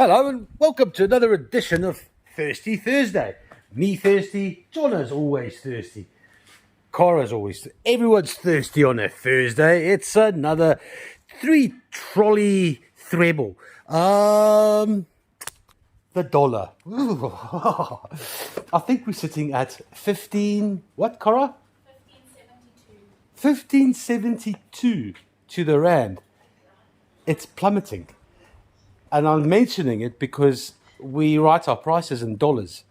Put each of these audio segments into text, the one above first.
Hello and welcome to another edition of Thirsty Thursday. Me thirsty, Jono's always thirsty, Cora's always everyone's thirsty on a Thursday. It's another 3-trolley treble. The dollar. Ooh. I think we're sitting at 15. What, Cora? 1572 to the rand. It's plummeting. And I'm mentioning it because we write our prices in dollars.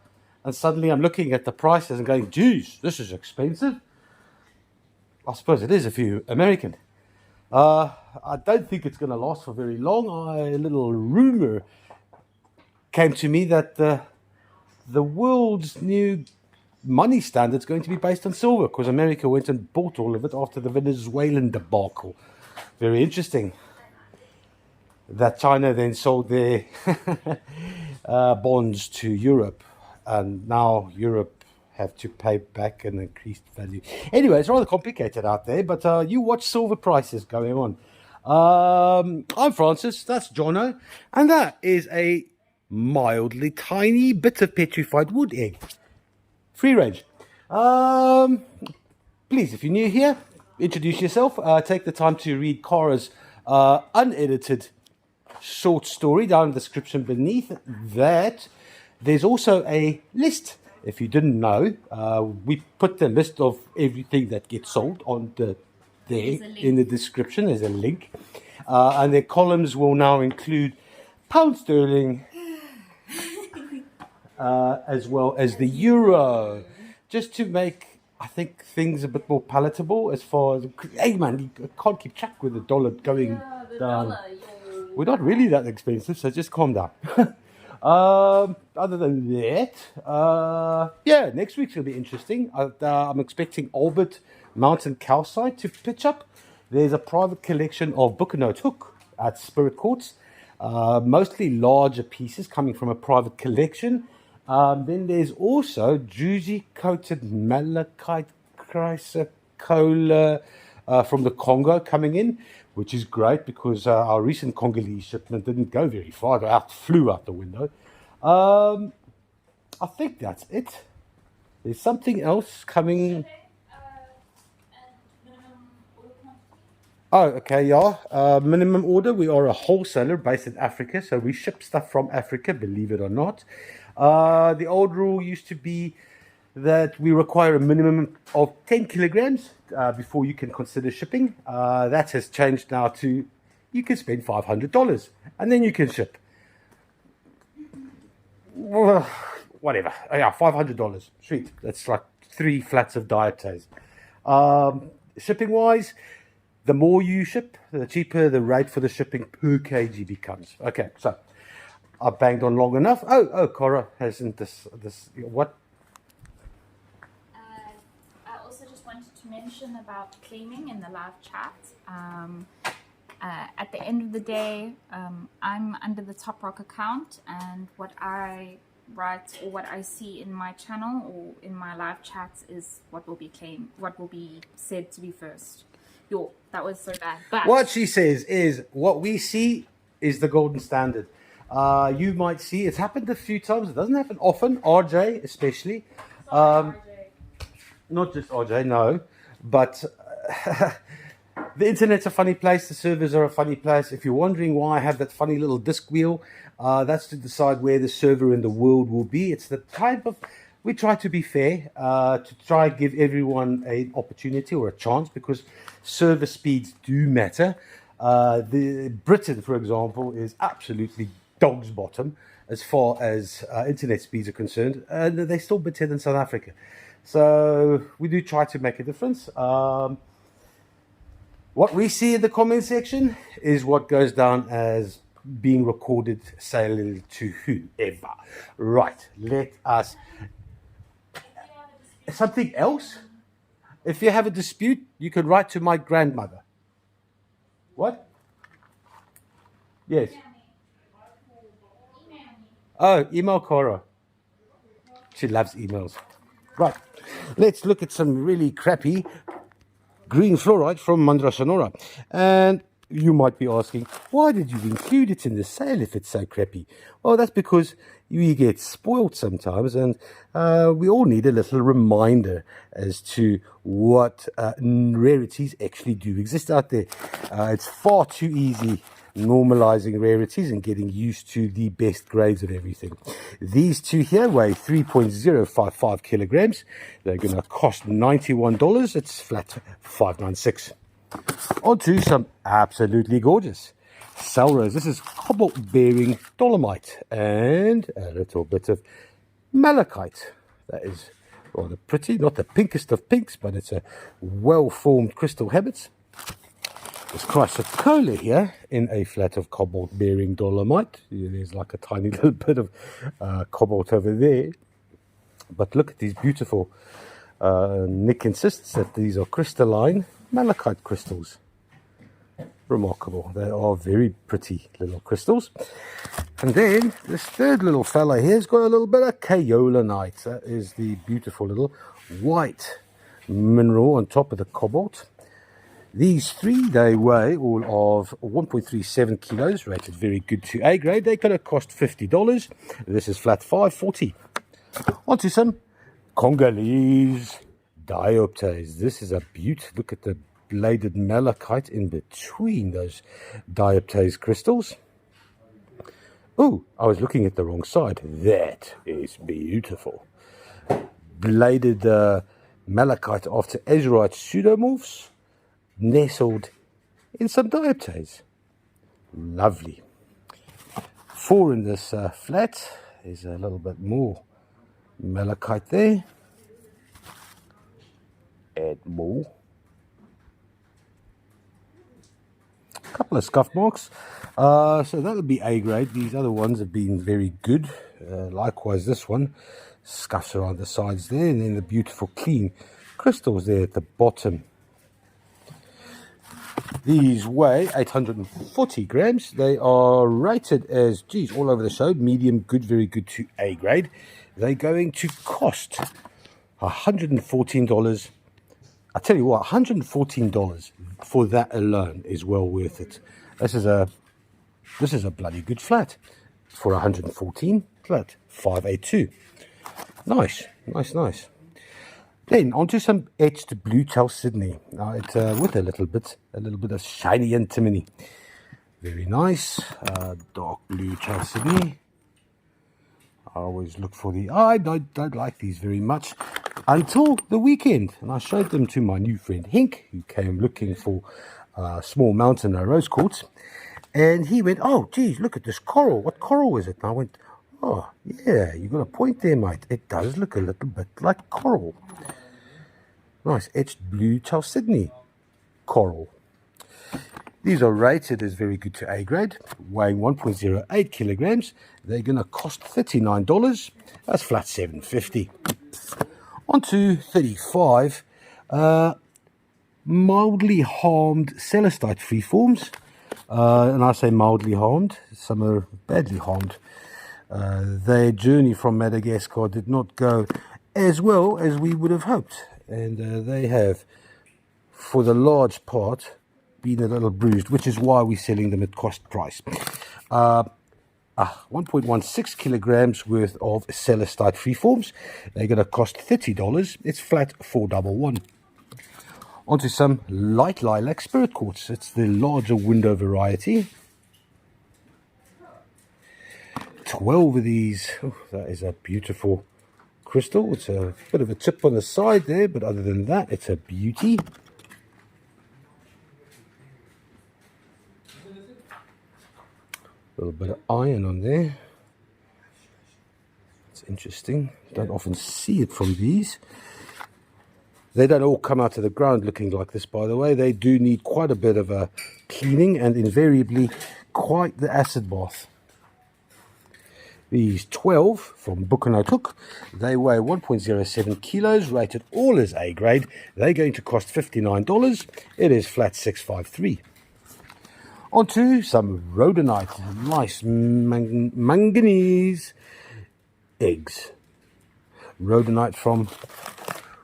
And suddenly I'm looking at the prices and going, geez, this is expensive. I suppose it is if you're American. I don't think it's going to last for very long. A little rumor came to me that the world's new money standard is going to be based on silver because America went and bought all of it after the Venezuelan debacle. Very interesting. That China then sold their bonds to Europe, and now Europe have to pay back an increased value. Anyway, it's rather complicated out there, but you watch silver prices going on. I'm Francis, that's Jono, and that is a mildly tiny bit of petrified wood egg. Free range. Please, if you're new here, introduce yourself. Take the time to read Cora's unedited short story down in the description beneath that. There's also a list. If you didn't know, we put the list of everything that gets sold on there in the description. There's a link, and their columns will now include pound sterling as well as the euro, just to make, I think, things a bit more palatable as far as, hey man, you can't keep track with the dollar going down. We're not really that expensive, so just calm down. Other than that, next week's going to be interesting. I'm expecting Albert Mountain Calcite to pitch up. There's a private collection of Bookenote Hook at Spirit Courts, mostly larger pieces coming from a private collection. Then there's also druzy-coated malachite chrysocolla from the Congo coming in, which is great because our recent Congolese shipment didn't go very far. It flew out the window. I think that's it. There's something else coming. Oh, okay, yeah. Minimum order. We are a wholesaler based in Africa, so we ship stuff from Africa, believe it or not. The old rule used to be that we require a minimum of 10 kilograms before you can consider shipping. That has changed now to you can spend $500 and then you can ship. Whatever. Yeah, $500. Sweet. That's like 3 flats of dietase. Shipping wise, the more you ship, the cheaper the rate for the shipping per kg becomes. Okay, so I've banged on long enough. Oh, Cora hasn't this what? Mention about claiming in the live chat. At the end of the day, I'm under the Toprock account, and what I write or what I see in my channel or in my live chats is what will be claimed, what will be said to be first. That was so bad. But what she says is what we see is the golden standard. You might see it's happened a few times. It doesn't happen often. RJ especially. Not just RJ, no. But the internet's a funny place. The servers are a funny place. If you're wondering why I have that funny little disc wheel, that's to decide where the server in the world will be. It's the type of... We try to be fair, to try and give everyone an opportunity or a chance because server speeds do matter. Britain, for example, is absolutely dog's bottom as far as internet speeds are concerned. And they're still better than South Africa. So we do try to make a difference. What we see in the comment section is what goes down as being recorded sale to whoever. Right, let us... Something else? If you have a dispute, you can write to my grandmother. What? Yes. Oh, email Cora. She loves emails. Right, let's look at some really crappy green fluorite from Mandra Sonora. And You might be asking, why did you include it in the sale if it's so crappy? Well, that's because we get spoiled sometimes, and we all need a little reminder as to what rarities actually do exist out there. It's far too easy normalizing rarities and getting used to the best grades of everything. These two here weigh 3.055 kilograms. They're going to cost $91. It's flat $5.96. On to some absolutely gorgeous Salros. This is cobalt bearing dolomite and a little bit of malachite. That is rather pretty, not the pinkest of pinks, but it's a well-formed crystal habit. There's chrysocolla here in a flat of cobalt bearing dolomite. There's like a tiny little bit of cobalt over there. But look at these beautiful, Nick insists that these are crystalline malachite crystals. Remarkable. They are very pretty little crystals. And then this third little fella here has got a little bit of kaolinite. That is the beautiful little white mineral on top of the cobalt. These three, they weigh all of 1.37 kilos, rated very good to A grade. They're going to cost $50. This is flat $5.40. On to some Congolese dioptase. This is a beaut. Look at the bladed malachite in between those dioptase crystals. Oh, I was looking at the wrong side. That is beautiful. Bladed malachite after azurite pseudomorphs, nestled in some dioptase. Lovely. 4 in this flat. There's a little bit more malachite there. Add more. Couple of scuff marks. So that'll be A grade. These other ones have been very good. Likewise, this one. Scuffs around the sides there, and then the beautiful clean crystals there at the bottom. These weigh 840 grams. They are rated as, geez, all over the show, medium, good, very good to A grade. They're going to cost $114. I tell you what, $114 for that alone is well worth it. This is a bloody good flat for $114. Flat $582. Nice, nice, nice. Then onto some etched blue chalcedony. Now it's with a little bit of shiny antimony. Very nice. Dark blue chalcedony. I always look for the. I don't like these very much until the weekend, and I showed them to my new friend Hink, who came looking for small mountain rose quartz, and he went, "Oh, geez, look at this coral. What coral is it?" And I went, "Oh, yeah, you got a point there, mate. It does look a little bit like coral." Nice etched blue chalcedony coral. These are rated as very good to A grade, weighing 1.08 kilograms. They're going to cost $39. That's flat $7.50. On to 35 mildly harmed celestite freeforms. And I say mildly harmed, some are badly harmed. Their journey from Madagascar did not go as well as we would have hoped. And they have, for the large part, been a little bruised, which is why we're selling them at cost price. 1.16 kilograms worth of celestite freeforms. They're going to cost $30. It's flat $411. Onto some light lilac spirit quartz. It's the larger window variety. 12 of these. Oh, that is a beautiful crystal. It's a bit of a tip on the side there, but other than that, it's a beauty. A little bit of iron on there. It's interesting. Don't often see it from these. They don't all come out of the ground looking like this, by the way. They do need quite a bit of a cleaning and invariably quite the acid bath. These 12 from Bukanotuk, they weigh 1.07 kilos, rated all as A grade. They're going to cost $59. It is flat $653. On to some rhodonite, nice manganese eggs. Rhodonite from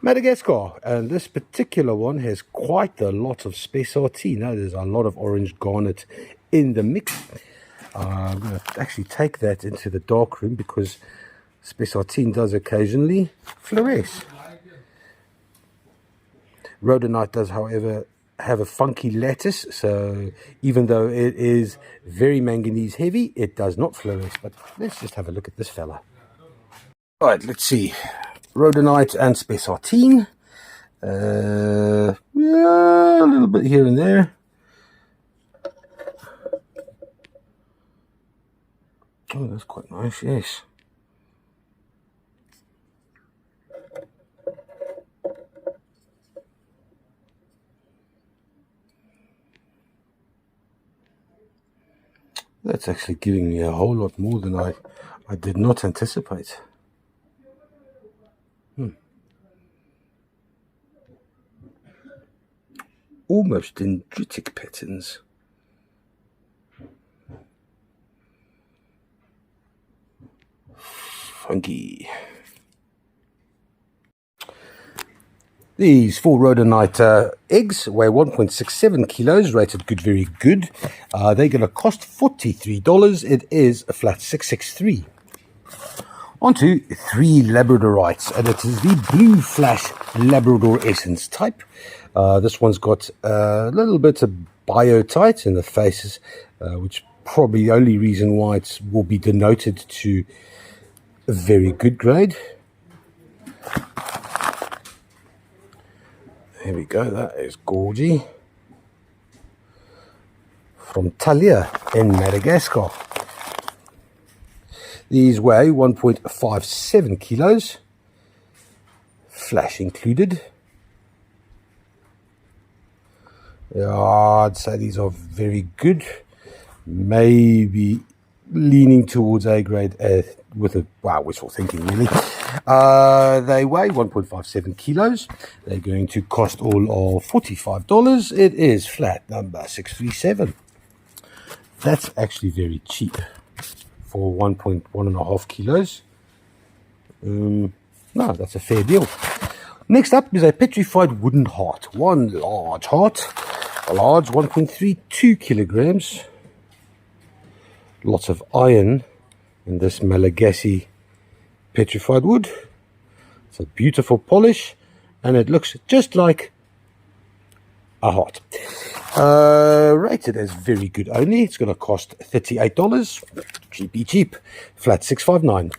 Madagascar, and this particular one has quite a lot of spessartine. Now there's a lot of orange garnet in the mix. I'm going to actually take that into the dark room because spessartine does occasionally fluoresce. Rhodonite does, however, have a funky lattice, so even though it is very manganese heavy, it does not fluoresce. But let's just have a look at this fella. All right, let's see. Rhodonite and spessartine. Yeah, a little bit here and there. Oh, that's quite nice, yes. That's actually giving me a whole lot more than I did not anticipate. Almost dendritic patterns. Funky. These 4 rhodonite eggs weigh 1.67 kilos, rated good, very good. They're going to cost $43. It is a flat 663. On to 3 labradorites, and it is the blue flash Labrador essence type. This one's got a little bit of biotite in the faces, which probably the only reason why it will be denoted to a very good grade. Here we go, that is gorgy. From Talia in Madagascar. These weigh 1.57 kilos, flash included. Yeah, I'd say these are very good. Maybe leaning towards A grade with a wishful thinking, really. They weigh 1.57 kilos. They're going to cost all of $45. It is flat number 637. That's actually very cheap for 1.1.5 kilos. No, that's a fair deal. Next up is a petrified wooden heart. One large heart. A large 1.32 kilograms. Lots of iron in this Malagasy petrified wood. It's a beautiful polish, and it looks just like a heart. Rated as very good only. It's going to cost $38. Cheap. Flat 659.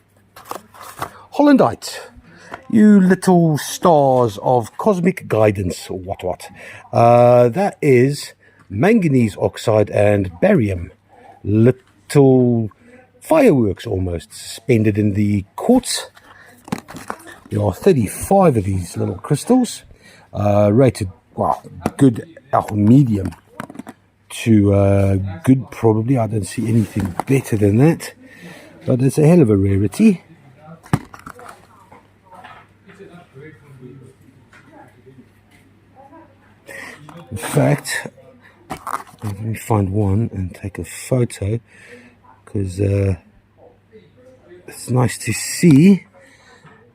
Hollandite. You little stars of cosmic guidance, or what. That is manganese oxide and barium. Little fireworks almost suspended in the quartz. There are 35 of these little crystals. Rated, good, medium to good probably. I don't see anything better than that. But it's a hell of a rarity. In fact, let me find one and take a photo, because it's nice to see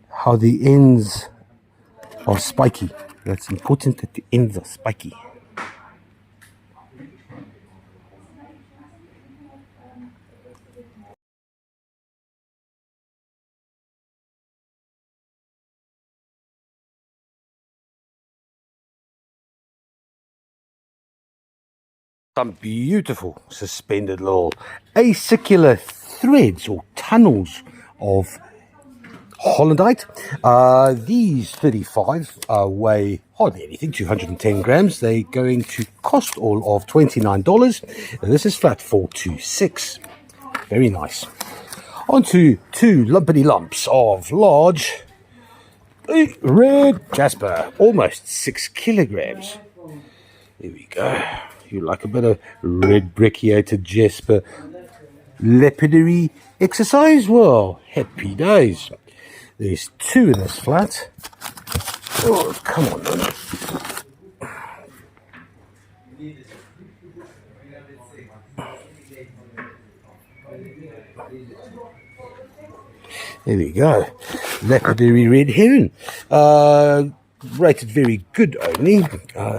how the ends are spiky. That's important, that the ends are spiky. Some beautiful suspended little acicular threads or tunnels of Hollandite. These 35 weigh hardly anything, 210 grams. They're going to cost all of $29. And this is flat 426. Very nice. On to 2 lumpity lumps of large red jasper, almost 6 kilograms. Here we go. You like a bit of red brecciated jasper lapidary exercise? Well, happy days. There's 2 in this flat. Oh, come on then. There we go. Leopardary red heron. Rated very good only.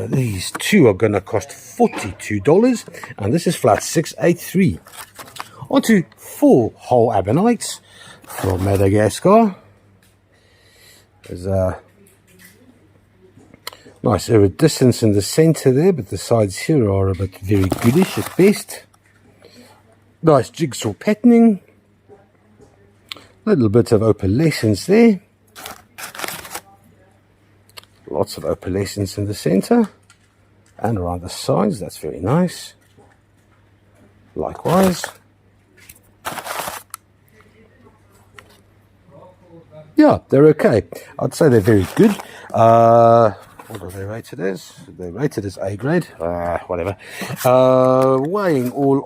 These two are going to cost $42, and this is flat 683. On to 4 whole ammonites from Madagascar. There's a nice iridescence in the center there, but the sides here are a bit very goodish at best. Nice jigsaw patterning. A little bit of opalescence there. Lots of opalescence in the center and around the sides. That's very nice. Likewise. Yeah, they're okay. I'd say they're very good. What are they rated as? They're rated as A grade. Whatever. Weighing all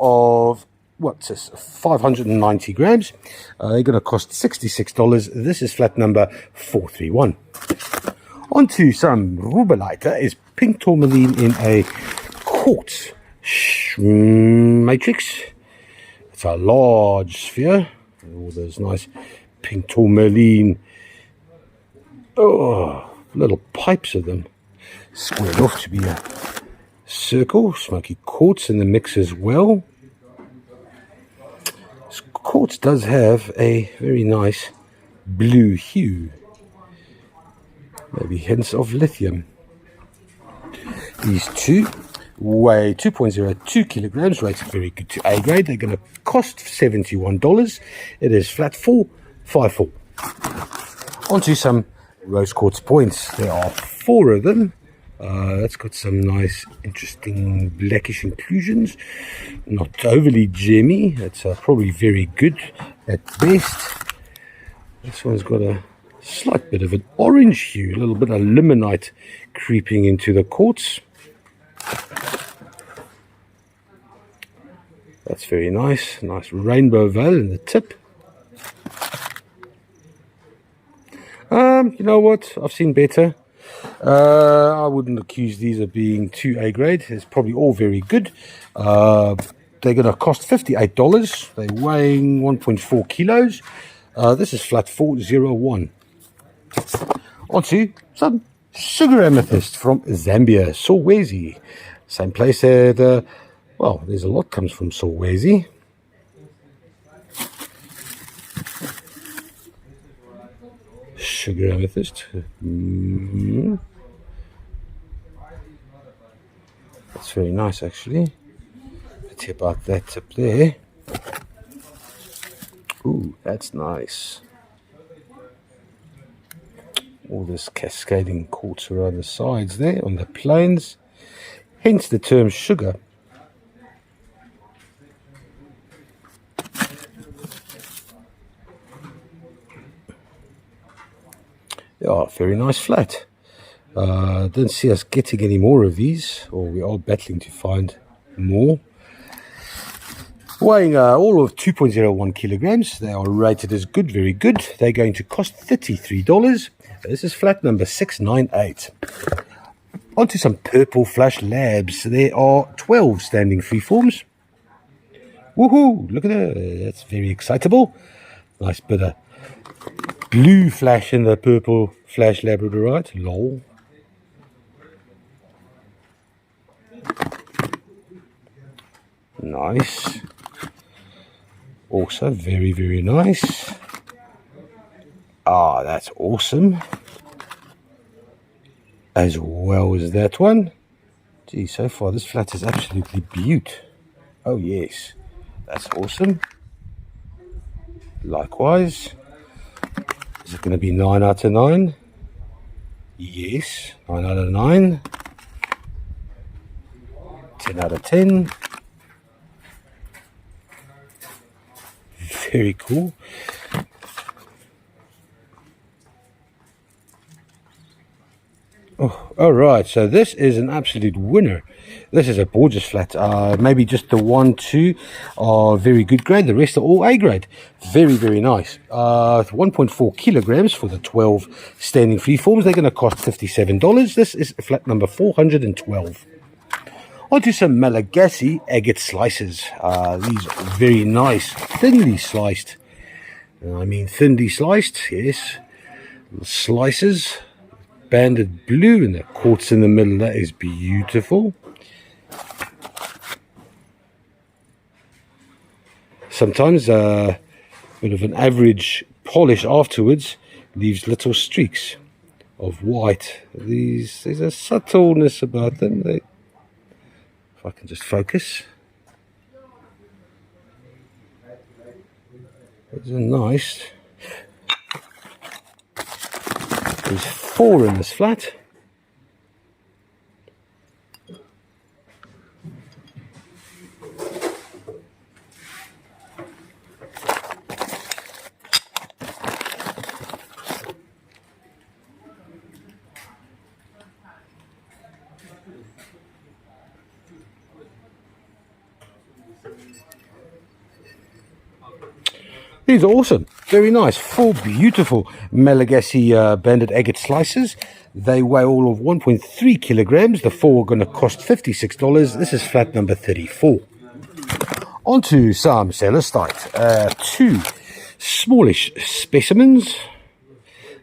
of, what's this, 590 grams. They're going to cost $66. This is flat number 431. Onto some rubellite. Is pink tourmaline in a quartz matrix. It's a large sphere. All those nice pink tourmaline. Oh, little pipes of them. Squared off to be a circle. Smoky quartz in the mix as well. This quartz does have a very nice blue hue. Maybe hints of lithium. These two weigh 2.02 kilograms, rated very good to A grade. They're going to cost $71. It is flat 454. Onto some rose quartz points. There are 4 of them. That's got some nice, interesting blackish inclusions. Not overly gemmy. It's probably very good at best. This one's got a slight bit of an orange hue, a little bit of limonite creeping into the quartz. That's very nice. Nice rainbow veil in the tip. You know what? I've seen better. I wouldn't accuse these of being too A grade. It's probably all very good. They're going to cost $58. They're weighing 1.4 kilos. This is flat 401. Onto some sugar amethyst from Zambia, Solwezi. Same place that, well, there's a lot comes from Solwezi. Sugar amethyst. That's very nice, actually. Let's see about that tip there. Ooh, that's nice. All this cascading quartz around the sides there on the planes, hence the term sugar. Yeah, very nice flat. Don't see us getting any more of these, or we are battling to find more. Weighing all of 2.01 kilograms. They are rated as good, very good. They're going to cost $33. This is flat number 698. Onto some purple flash labs. There are 12 standing freeforms. Woohoo! Look at that. That's very excitable. Nice bit of blue flash in the purple flash labradorite. Lol. Nice. Also very, very nice. Ah, that's awesome. As well as that one. Gee, so far this flat is absolutely beaut. Oh yes, that's awesome. Likewise. Is it going to be 9 out of 9? Yes, 9 out of 9. 10 out of 10. Very cool. Oh, all right, so this is an absolute winner. This is a gorgeous flat. Maybe just the 1, 2 are very good grade. The rest are all A grade. Very, very nice. 1.4 kilograms for the 12 standing freeforms. They're going to cost $57. This is flat number 412. Onto some Malagasy agate slices. These are very nice, thinly sliced. I mean thinly sliced, yes. Little slices, banded blue, and the quartz in the middle. That is beautiful. Sometimes a bit of an average polish afterwards leaves little streaks of white. There's a subtleness about them. If I can just focus. Those are nice. There's 4 in this flat. These are awesome, very nice, 4 beautiful Malagasy banded agate slices. They weigh all of 1.3 kilograms. The 4 are going to cost $56. This is flat number 34. Onto some celestite. 2 smallish specimens.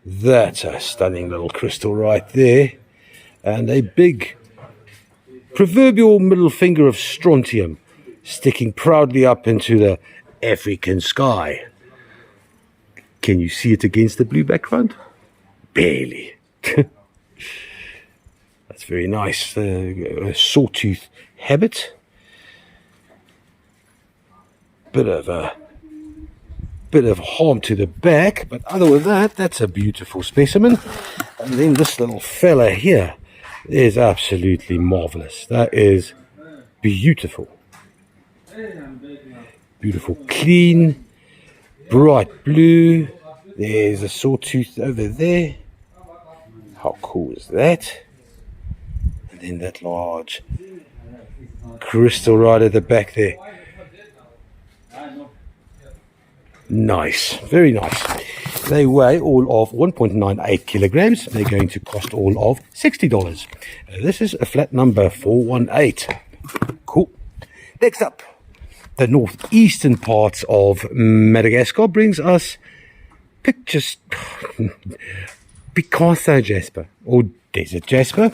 That's a stunning little crystal right there. And a big proverbial middle finger of strontium sticking proudly up into the African sky. Can you see it against the blue background? Barely. That's very nice. A sawtooth habit. Bit of harm to the back, but other than that, that's a beautiful specimen. And then this little fella here is absolutely marvelous. That is beautiful. Beautiful, clean, bright blue. There's a sawtooth over there. How cool is that? And then that large crystal right at the back there. Nice, very nice. They weigh all of 1.98 kilograms. They're going to cost all of $60. This is a flat number 418. Cool. Next up, the northeastern parts of Madagascar brings us pictures. Picasso jasper or desert jasper. I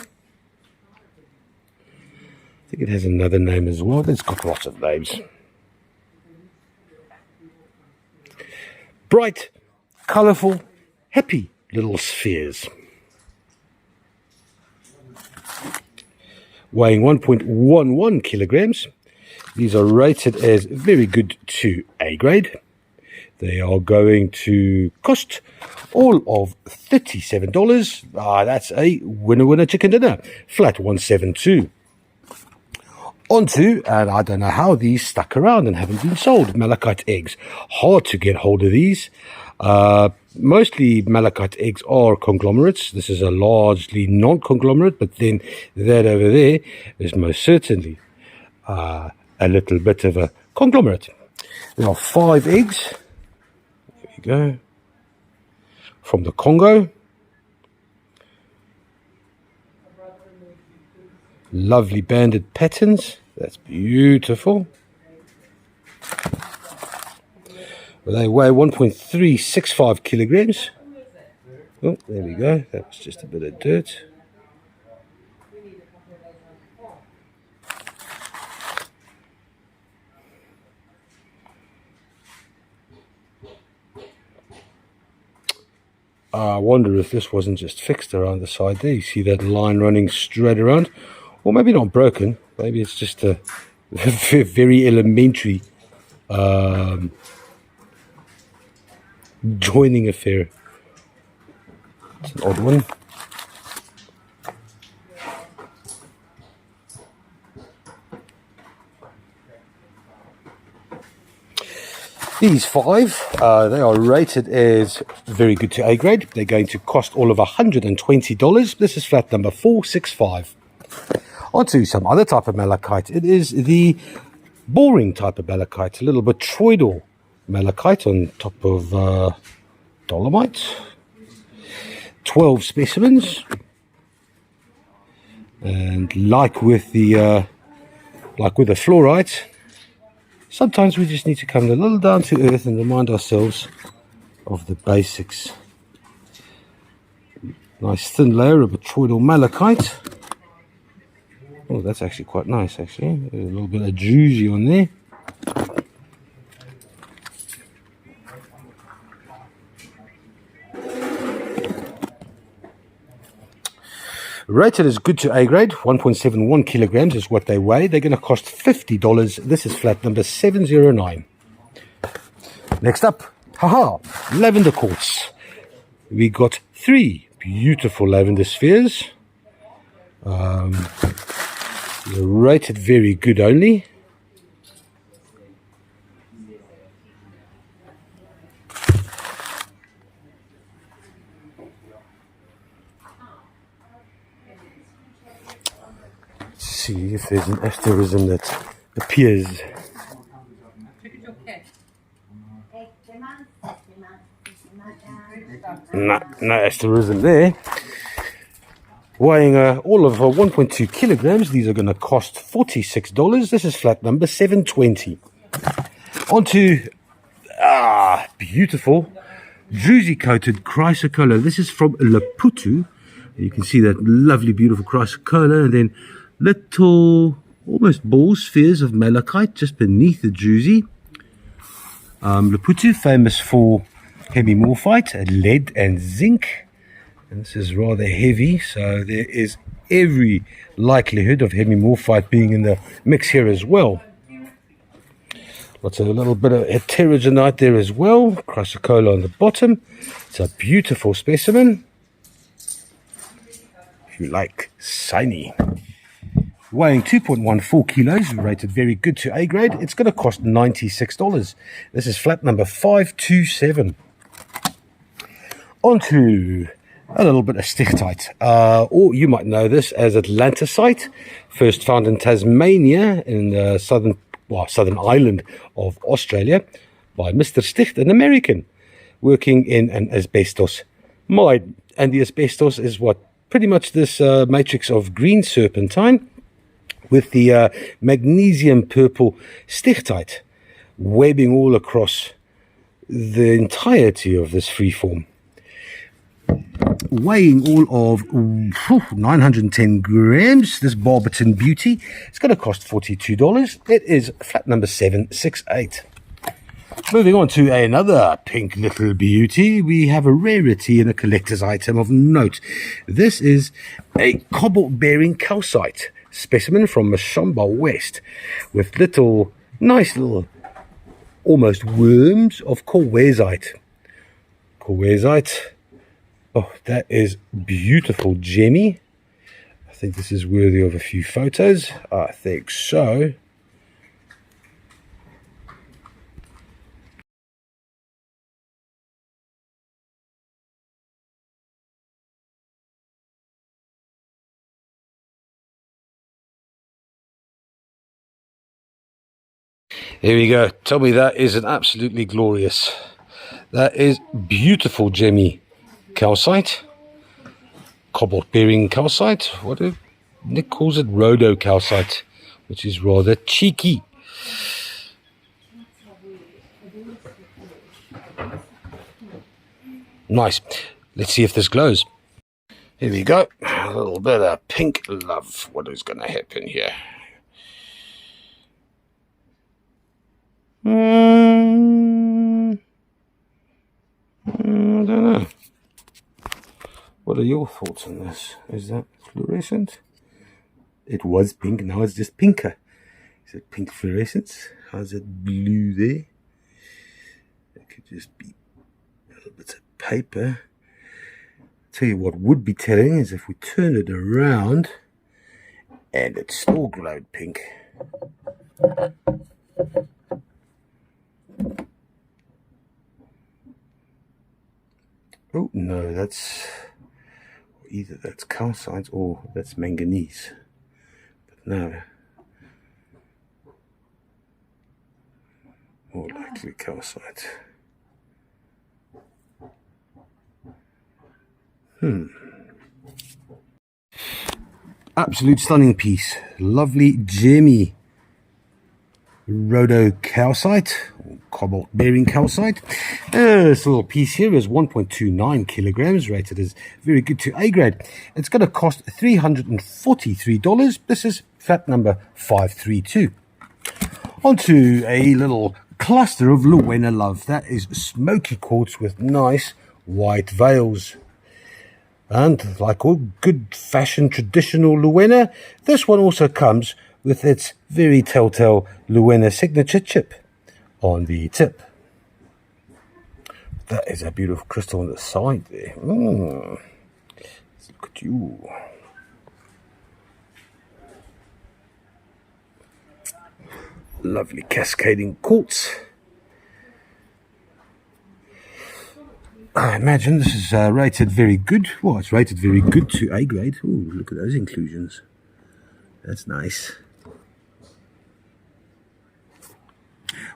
think it has another name as well. It's got lots of names. Bright, colourful, happy little spheres. Weighing 1.11 kilograms. These are rated as very good to A grade. They are going to cost all of $37. That's a winner chicken dinner. Flat 172. Onto, and I don't know how these stuck around and haven't been sold, malachite eggs. Hard to get hold of these. Mostly malachite eggs are conglomerates. This is a largely non-conglomerate, but then that over there is most certainly a little bit of a conglomerate. There are 5 eggs. There we go. From the Congo. Lovely banded patterns. That's beautiful. They weigh 1.365 kilograms. Oh, there we go. That was just a bit of dirt. I wonder if this wasn't just fixed around the side there. You see that line running straight around? Or maybe not broken. Maybe it's just a very elementary joining affair. It's an odd one. These 5, they are rated as very good to A grade. They're going to cost all of $120. This is flat number 465. Onto some other type of malachite. It is the boring type of malachite, a little bit troidal malachite on top of dolomite. 12 specimens. And like with the fluorite, sometimes we just need to come a little down to earth and remind ourselves of the basics. Nice thin layer of botryoidal malachite. Oh, that's actually quite nice, actually. There's a little bit of juicy on there. Rated as good to A grade, 1.71 kilograms is what they weigh. They're going to cost $50. This is flat number 709. Next up, lavender quartz. We got 3 beautiful lavender spheres. Rated very good only. Let's see if there's an asterism that appears. No asterism there. Weighing all of 1.2 kilograms. These are going to cost $46. This is flat number 720. On to beautiful druzy coated chrysocolla. This is from Laputu. You can see that lovely beautiful chrysocolla, and then little almost ball spheres of malachite just beneath the druzy. Laputu, famous for hemimorphite, lead and zinc. And this is rather heavy, so there is every likelihood of hemimorphite being in the mix here as well. Lots of a little bit of heterogenite there as well. Chrysocolla on the bottom. It's a beautiful specimen. If you like, shiny. Weighing 2.14 kilos, rated very good to A grade. It's going to cost $96. This is flat number 527. On to a little bit of stichtite, or you might know this as Atlantisite, first found in Tasmania in the southern island of Australia by Mr. Sticht, an American, working in an asbestos mine. And the asbestos is what pretty much this matrix of green serpentine with the magnesium purple stichtite webbing all across the entirety of this freeform. Weighing all of 910 grams, this Barberton Beauty. It's going to cost $42. It is flat number 768. Moving on to another pink little beauty, we have a rarity and a collector's item of note. This is a cobalt-bearing calcite specimen from Mashamba West with nice little almost worms of quartzite. Oh, that is beautiful, gemmy. I think this is worthy of a few photos. I think so. Here we go. Tell me that isn't absolutely glorious. That is beautiful, gemmy calcite, cobalt bearing calcite. What if Nick calls it rhodocalcite, which is rather cheeky. Nice. Let's see if this glows. Here we go. A little bit of pink love. What is going to happen here? I don't know. What are your thoughts on this? Is that fluorescent? It was pink, now it's just pinker. Is it pink fluorescence? How's it blue there? It could just be a little bit of paper. Tell you what would be telling is if we turn it around and it still glowed pink. Oh no, that's either that's calcite or that's manganese. But no, more likely calcite. Absolute stunning piece. Lovely gemmy rhodocalcite, cobalt bearing calcite. This little piece here is 1.29 kilograms, rated as very good to A grade. It's going to cost $343. This is flat number 532. Onto a little cluster of Luena Love. That is smoky quartz with nice white veils. And like all good fashion traditional Luena, this one also comes with its very telltale Luena signature chip on the tip. That is a beautiful crystal on the side there. Let's look at you. Lovely cascading quartz. I imagine this is rated very good. Well, it's rated very good to A grade. Ooh, look at those inclusions. That's nice.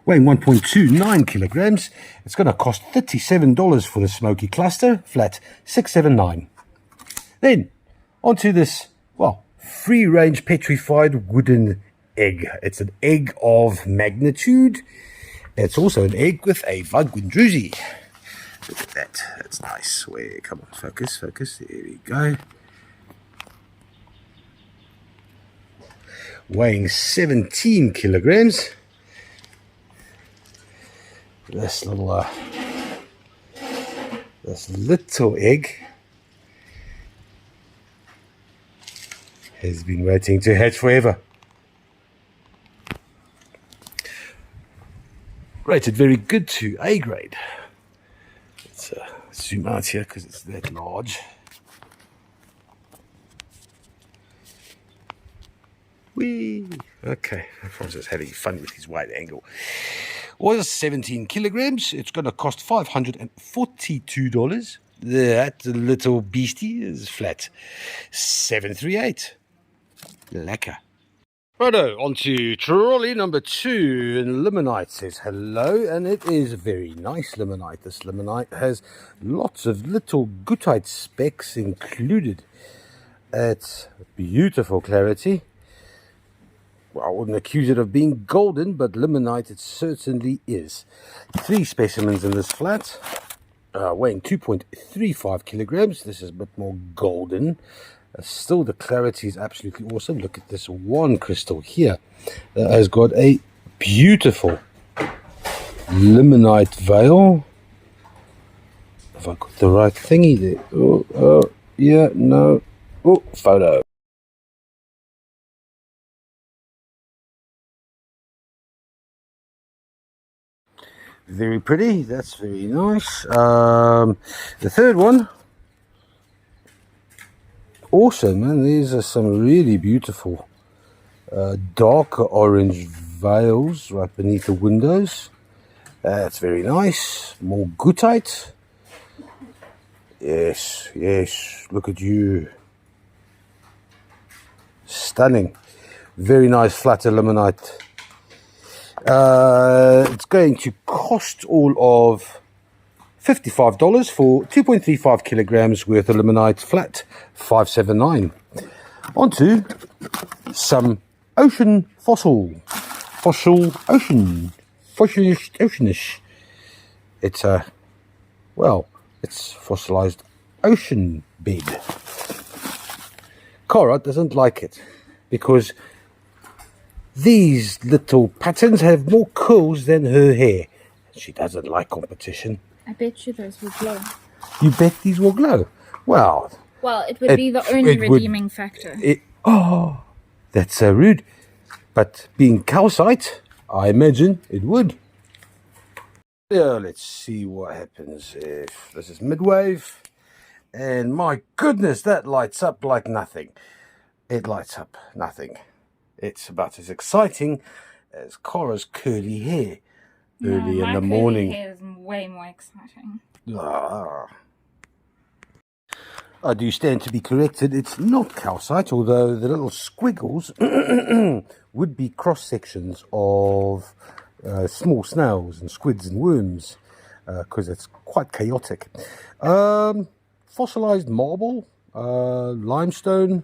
Weighing 1.29 kilograms. It's going to cost $37 for the smoky cluster, flat 679. Then, onto this, well, free-range petrified wooden egg. It's an egg of magnitude. It's also an egg with a Vagwindruzi. Look at that. That's nice. Where? Come on, focus, focus. There we go. Weighing 17 kilograms. This little egg has been waiting to hatch forever. Rated very good to A grade. Let's zoom out here because it's that large. Whee! Okay, Francis having fun with his wide angle. Was 17 kilograms. It's going to cost $542. That little beastie is flat 738. Lekker. Righto, on to trolley number 2, and limonite says hello, and it is very nice limonite. This limonite has lots of little goethite specks included. It's beautiful clarity. Well, I wouldn't accuse it of being golden, but limonite it certainly is. 3 specimens in this flat, weighing 2.35 kilograms. This is a bit more golden. Still, the clarity is absolutely awesome. Look at this one crystal here that has got a beautiful limonite veil. Have I got the right thingy there? Oh, yeah, no. Oh, photo. Very pretty. That's very nice. The third one. Awesome, man. These are some really beautiful darker orange veils right beneath the windows. That's very nice. More goethite. Yes, yes. Look at you. Stunning. Very nice flat limonite. It's going to cost all of $55 for 2.35 kilograms worth of limonite, flat 579. Onto some ocean oceanish. It's it's fossilized ocean bed. Cara doesn't like it because these little patterns have more curls than her hair. She doesn't like competition. I bet you those will glow. You bet these will glow? Well, it would be the only redeeming factor. Oh, that's so rude. But being calcite, I imagine it would. Yeah, let's see what happens if this is midwave. And my goodness, that lights up like nothing. It lights up nothing. It's about as exciting as Cora's curly hair early in the morning. My curly hair is way more exciting. I do stand to be corrected. It's not calcite, although the little squiggles would be cross sections of small snails and squids and worms, because it's quite chaotic. Fossilized marble, limestone.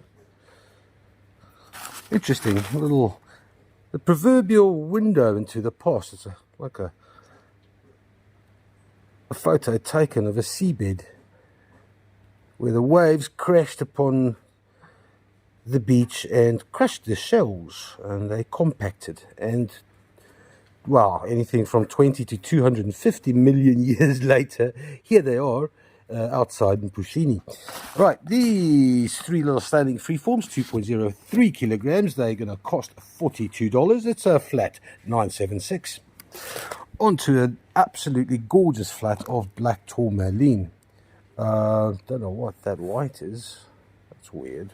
Interesting. The proverbial window into the past. It's like a a photo taken of a seabed where the waves crashed upon the beach and crushed the shells, and they compacted, and wow, anything from 20 to 250 million years later, here they are outside in Pushini. Right, these three little standing freeforms, 2.03 kilograms, they're going to cost $42. It's a flat 976. Onto an absolutely gorgeous flat of black tourmaline. Don't know what that white is. That's weird.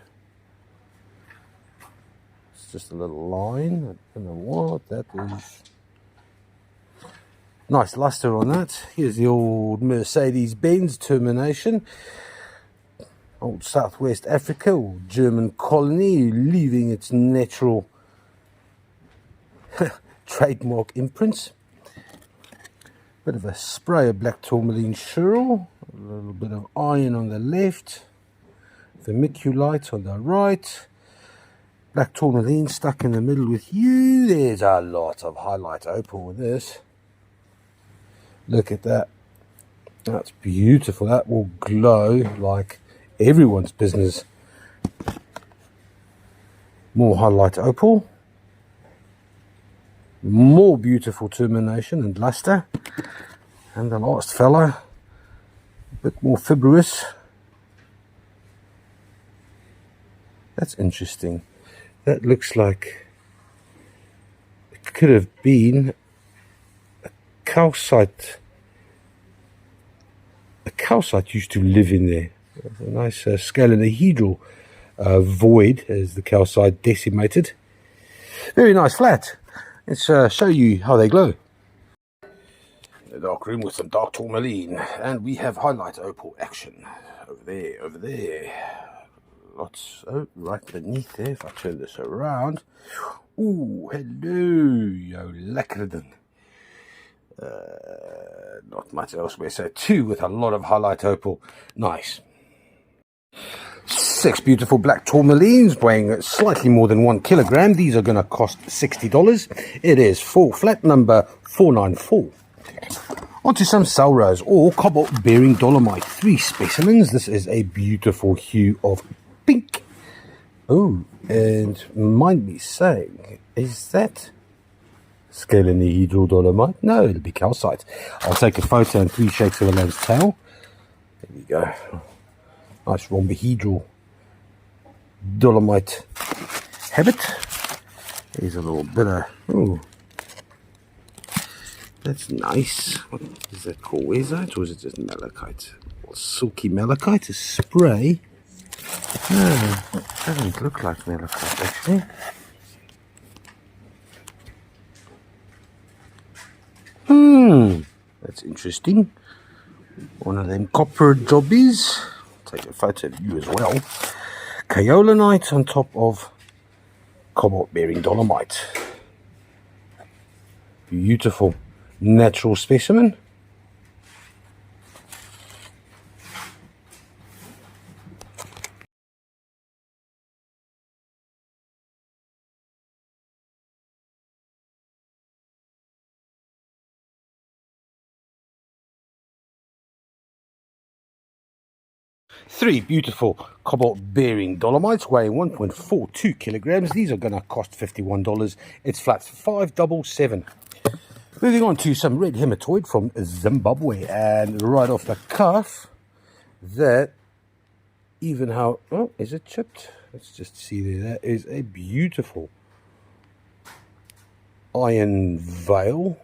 It's just a little line. I don't know what that is. Nice luster on that. Here's the old Mercedes-Benz termination. Old Southwest Africa, or German colony, leaving its natural trademark imprints. Bit of a spray of black tourmaline Shirl, a little bit of iron on the left, vermiculite on the right, black tourmaline stuck in the middle with you. There's a lot of highlight opal with this. Look at that. That's beautiful. That will glow like everyone's business. More highlight opal. More beautiful termination and luster. And the last fellow, a bit more fibrous. That's interesting. That looks like it could have been calcite. A calcite used to live in there. A nice scalenohedral void as the calcite decimated. Very nice flat. Let's show you how they glow. The dark room with some dark tourmaline, and we have highlight opal action over there, over there. Lots, oh, right beneath there. If I turn this around, ooh, hello, yo, lekkerding. Not much elsewhere. So 2 with a lot of highlight opal. Nice. 6 beautiful black tourmalines weighing slightly more than 1 kilogram. These are going to cost $60. It is full flat number 494. Onto some Salrose or cobalt bearing dolomite. 3 specimens. This is a beautiful hue of pink. Oh, and mind me saying, is that scalenohedral dolomite? No, it'll be calcite. I'll take a photo and 3 shakes of a lamb's tail. There we go. Nice rhombohedral dolomite habit. Here's a little bit of, oh, that's nice. What is that called? Where's that? Or is it just malachite? Or silky malachite, a spray. No, it doesn't look like malachite actually. That's interesting. One of them copper jobbies. Take a photo of you as well. Kaolinite on top of cobalt bearing dolomite. Beautiful natural specimen. Three beautiful cobalt bearing dolomites weighing 1.42 kilograms. These are going to cost $51. It's flat 577. Moving on to some red hematoid from Zimbabwe, and right off the cuff, that even how, oh, is it chipped? Let's just see there. That is a beautiful iron veil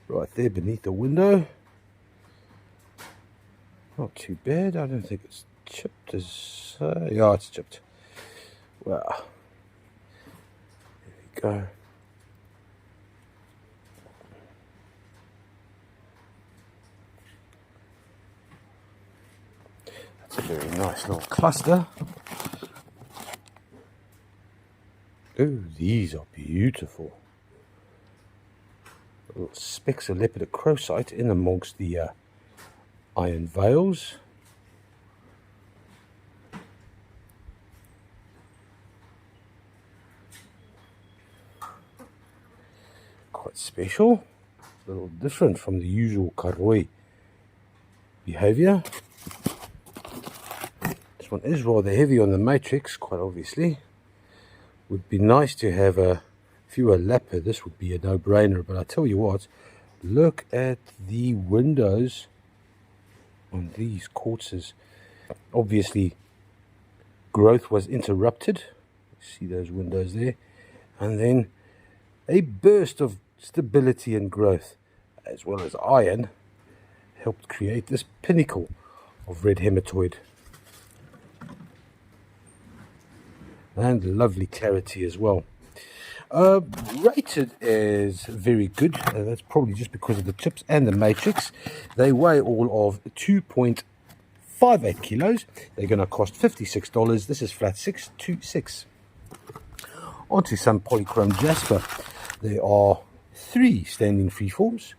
right there beneath the window. Not too bad. I don't think it's chipped as yeah, it's chipped. Wow. There we go. That's a very nice little cluster. Oh, these are beautiful. Little specks of lepidocrocite in amongst the iron veils. Quite special. A little different from the usual karoi behavior. This one is rather heavy on the matrix, quite obviously. Would be nice to have a fewer lapper. This would be a no-brainer, but I tell you what, look at the windows on these quartzes. Obviously growth was interrupted, see those windows there, and then a burst of stability and growth as well as iron helped create this pinnacle of red hematoid. And lovely clarity as well. Rated as very good. That's probably just because of the chips and the matrix. They weigh all of 2.58 kilos. They're going to cost $56. This is flat 626. Onto some polychrome jasper. There are 3 standing freeforms.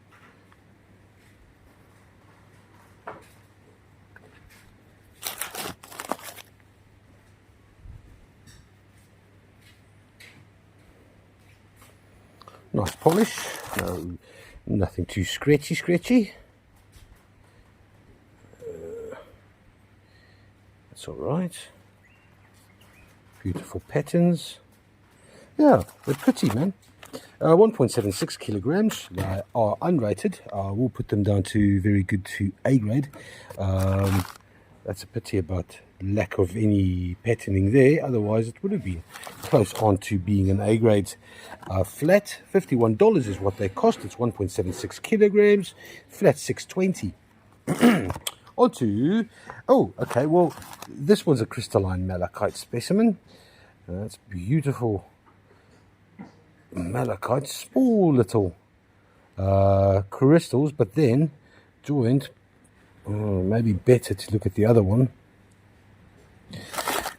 Nice polish, nothing too scratchy. That's all right. Beautiful patterns. Yeah, they're pretty, man. 1.76 kilograms. They are unrated. We'll put them down to very good to A grade. That's a pity about lack of any patterning there, otherwise it would have been close on to being an A grade. Flat $51 is what they cost. It's 1.76 kilograms, flat 620. Onto, oh okay, well this one's a crystalline malachite specimen. That's beautiful malachite, small little crystals, but then joined. Maybe better to look at the other one.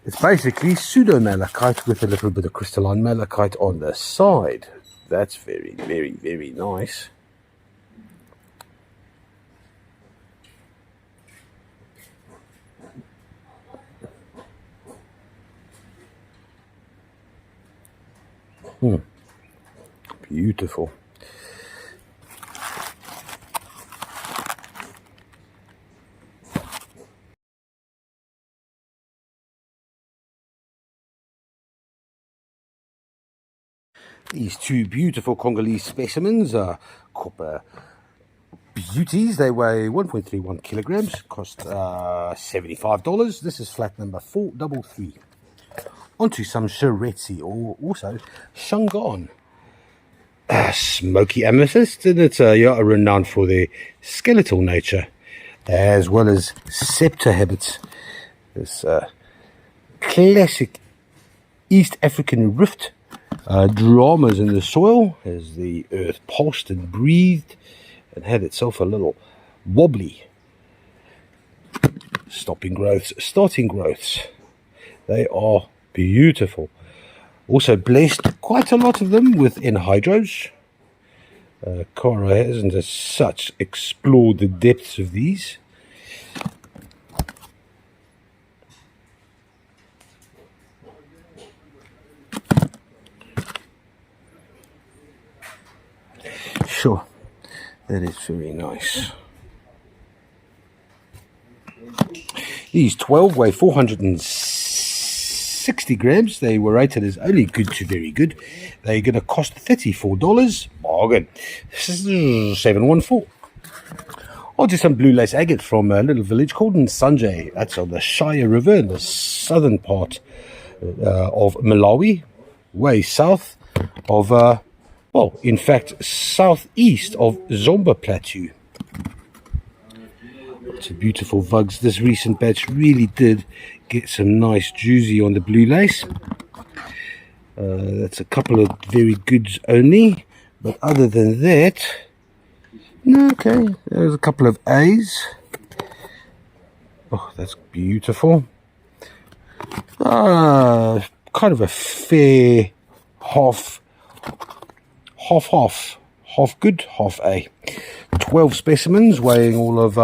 It's basically pseudo malachite with a little bit of crystalline malachite on the side. That's very, very, very nice. Beautiful. These 2 beautiful Congolese specimens are copper beauties. They weigh 1.31 kilograms, cost $75. This is flat number 433. Onto some Shiretsi, or also Shangan. Smoky amethyst, and it's renowned for their skeletal nature as well as scepter habits. This classic East African rift dramas in the soil as the earth pulsed and breathed and had itself a little wobbly. Stopping growths, starting growths. They are beautiful. Also blessed quite a lot of them with anhydros. Cara hasn't as such explored the depths of these. Sure, that is very nice. These 12 weigh 460 grams. They were rated as only good to very good. They're going to cost $34. Bargain. 714. I'll do some blue lace agate from a little village called Nsanje. That's on the Shire River in the southern part of Malawi, way south of, well, in fact, southeast of Zomba Plateau. It's a beautiful vugs. This recent batch really did get some nice juicy on the blue lace. That's a couple of very goods only, but other than that, okay, there's a couple of A's. Oh, that's beautiful. Kind of a fair half good, half A. 12 specimens weighing all of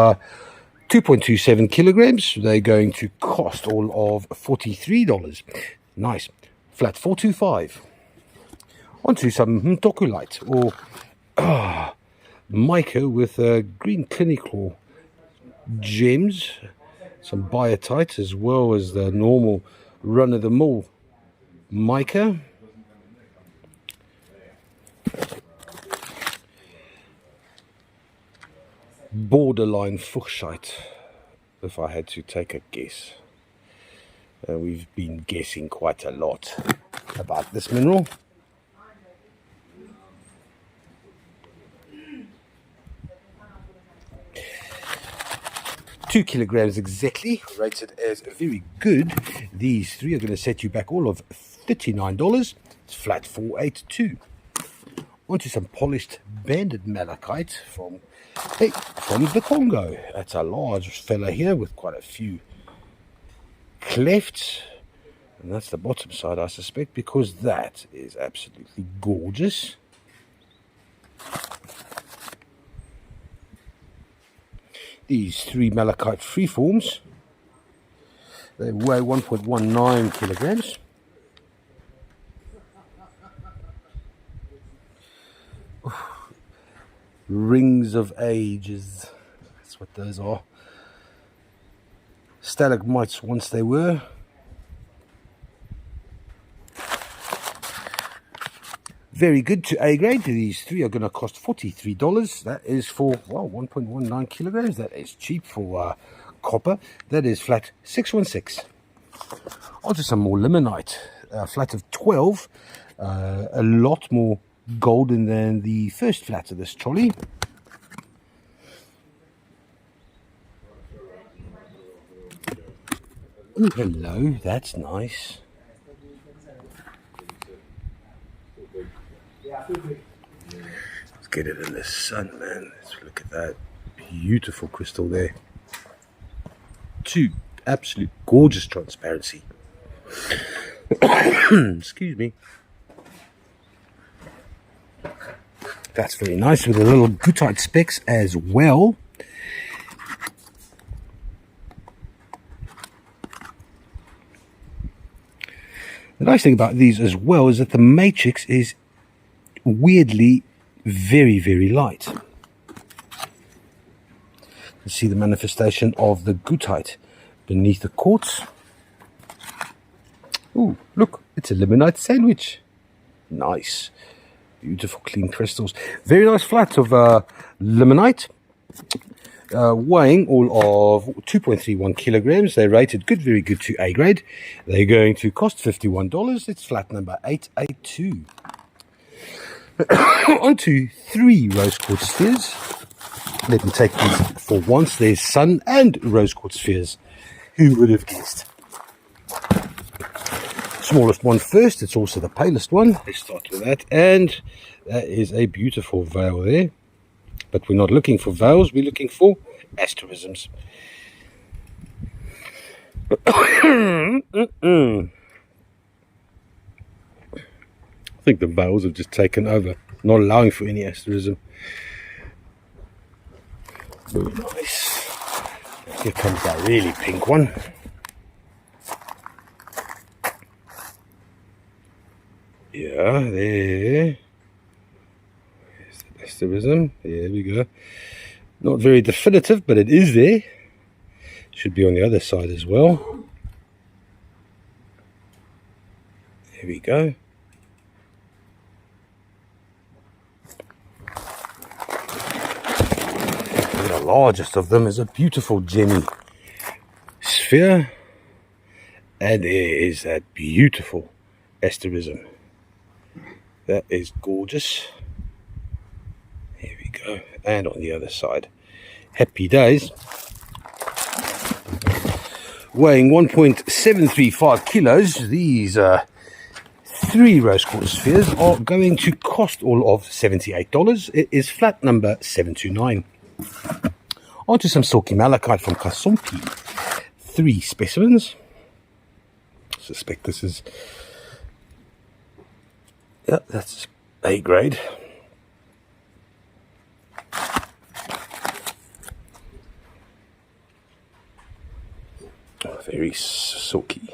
2.27 kilograms. They're going to cost all of $43. Nice. Flat 425. Onto some mtokulite, or mica with green clinical gems, some biotite, as well as the normal run-of-the-mill mica. Borderline Fuchsite, if I had to take a guess. We've been guessing quite a lot about this mineral. Two kilograms exactly, rated as very good. These three are going to set you back all of $39. It's flat 482. Onto some polished banded malachite from the Congo. That's a large fella here with quite a few clefts, and that's the bottom side, I suspect, because that is absolutely gorgeous. These three malachite freeforms, they weigh 1.19 kilograms. Rings of ages, that's what those are. Stalagmites once they were. Very good to A grade. These three are going to cost $43. That is for, well, 1.19 kilograms. That is cheap for copper. That is flat 616. Onto some more limonite. Flat of 12. A lot more golden than the first flat of this trolley. Ooh, hello, that's nice. Let's get it in the sun, man. Let's look at that beautiful crystal there. Two absolute gorgeous transparency. Excuse me. That's very nice with a little gootite specks as well. The nice thing about these as well is that the matrix is weirdly very, very light. You see the manifestation of the gootite beneath the quartz. Ooh, look, it's a limonite sandwich. Nice. Beautiful clean crystals. Very nice flat of limonite. Weighing all of 2.31 kilograms. They're rated good, very good to A grade. They're going to cost $51. It's flat number 882. Onto three rose quartz spheres. Let me take these for once. There's sun and rose quartz spheres. Who would have guessed? Smallest one first. It's also the palest one. Let's start with that. And that is a beautiful veil there. But we're not looking for veils. We're looking for asterisms. I think the veils have just taken over, not allowing for any asterism. Very nice. Here comes that really pink one. Yeah, there. There's the asterism. There we go. Not very definitive, but it is there. Should be on the other side as well. There we go. The largest of them is a beautiful gemmy sphere, and there is that beautiful asterism. That is gorgeous. Here we go, and on the other side, happy days. Weighing 1.735 kilos, these three rose quartz spheres are going to cost all of $78. It is flat number 729. Onto some silky malachite from Kasumpi. Three specimens. I suspect this is, yeah, that's A grade. Oh, very silky.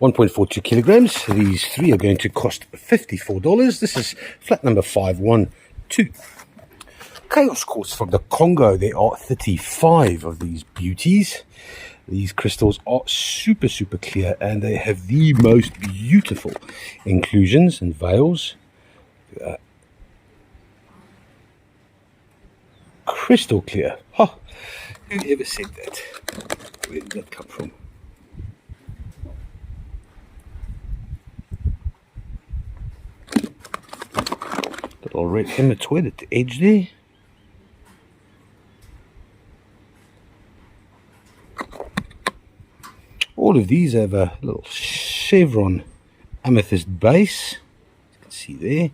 1.42 kilograms. These three are going to cost $54. This is flat number 512. Chaos quartz from the Congo. There are 35 of these beauties. These crystals are super clear, and they have the most beautiful inclusions and veils. Crystal clear. Huh. Who ever said that? Where did that come from? Little red hematoid at the edge there. All of these have a little chevron amethyst base. You can see there.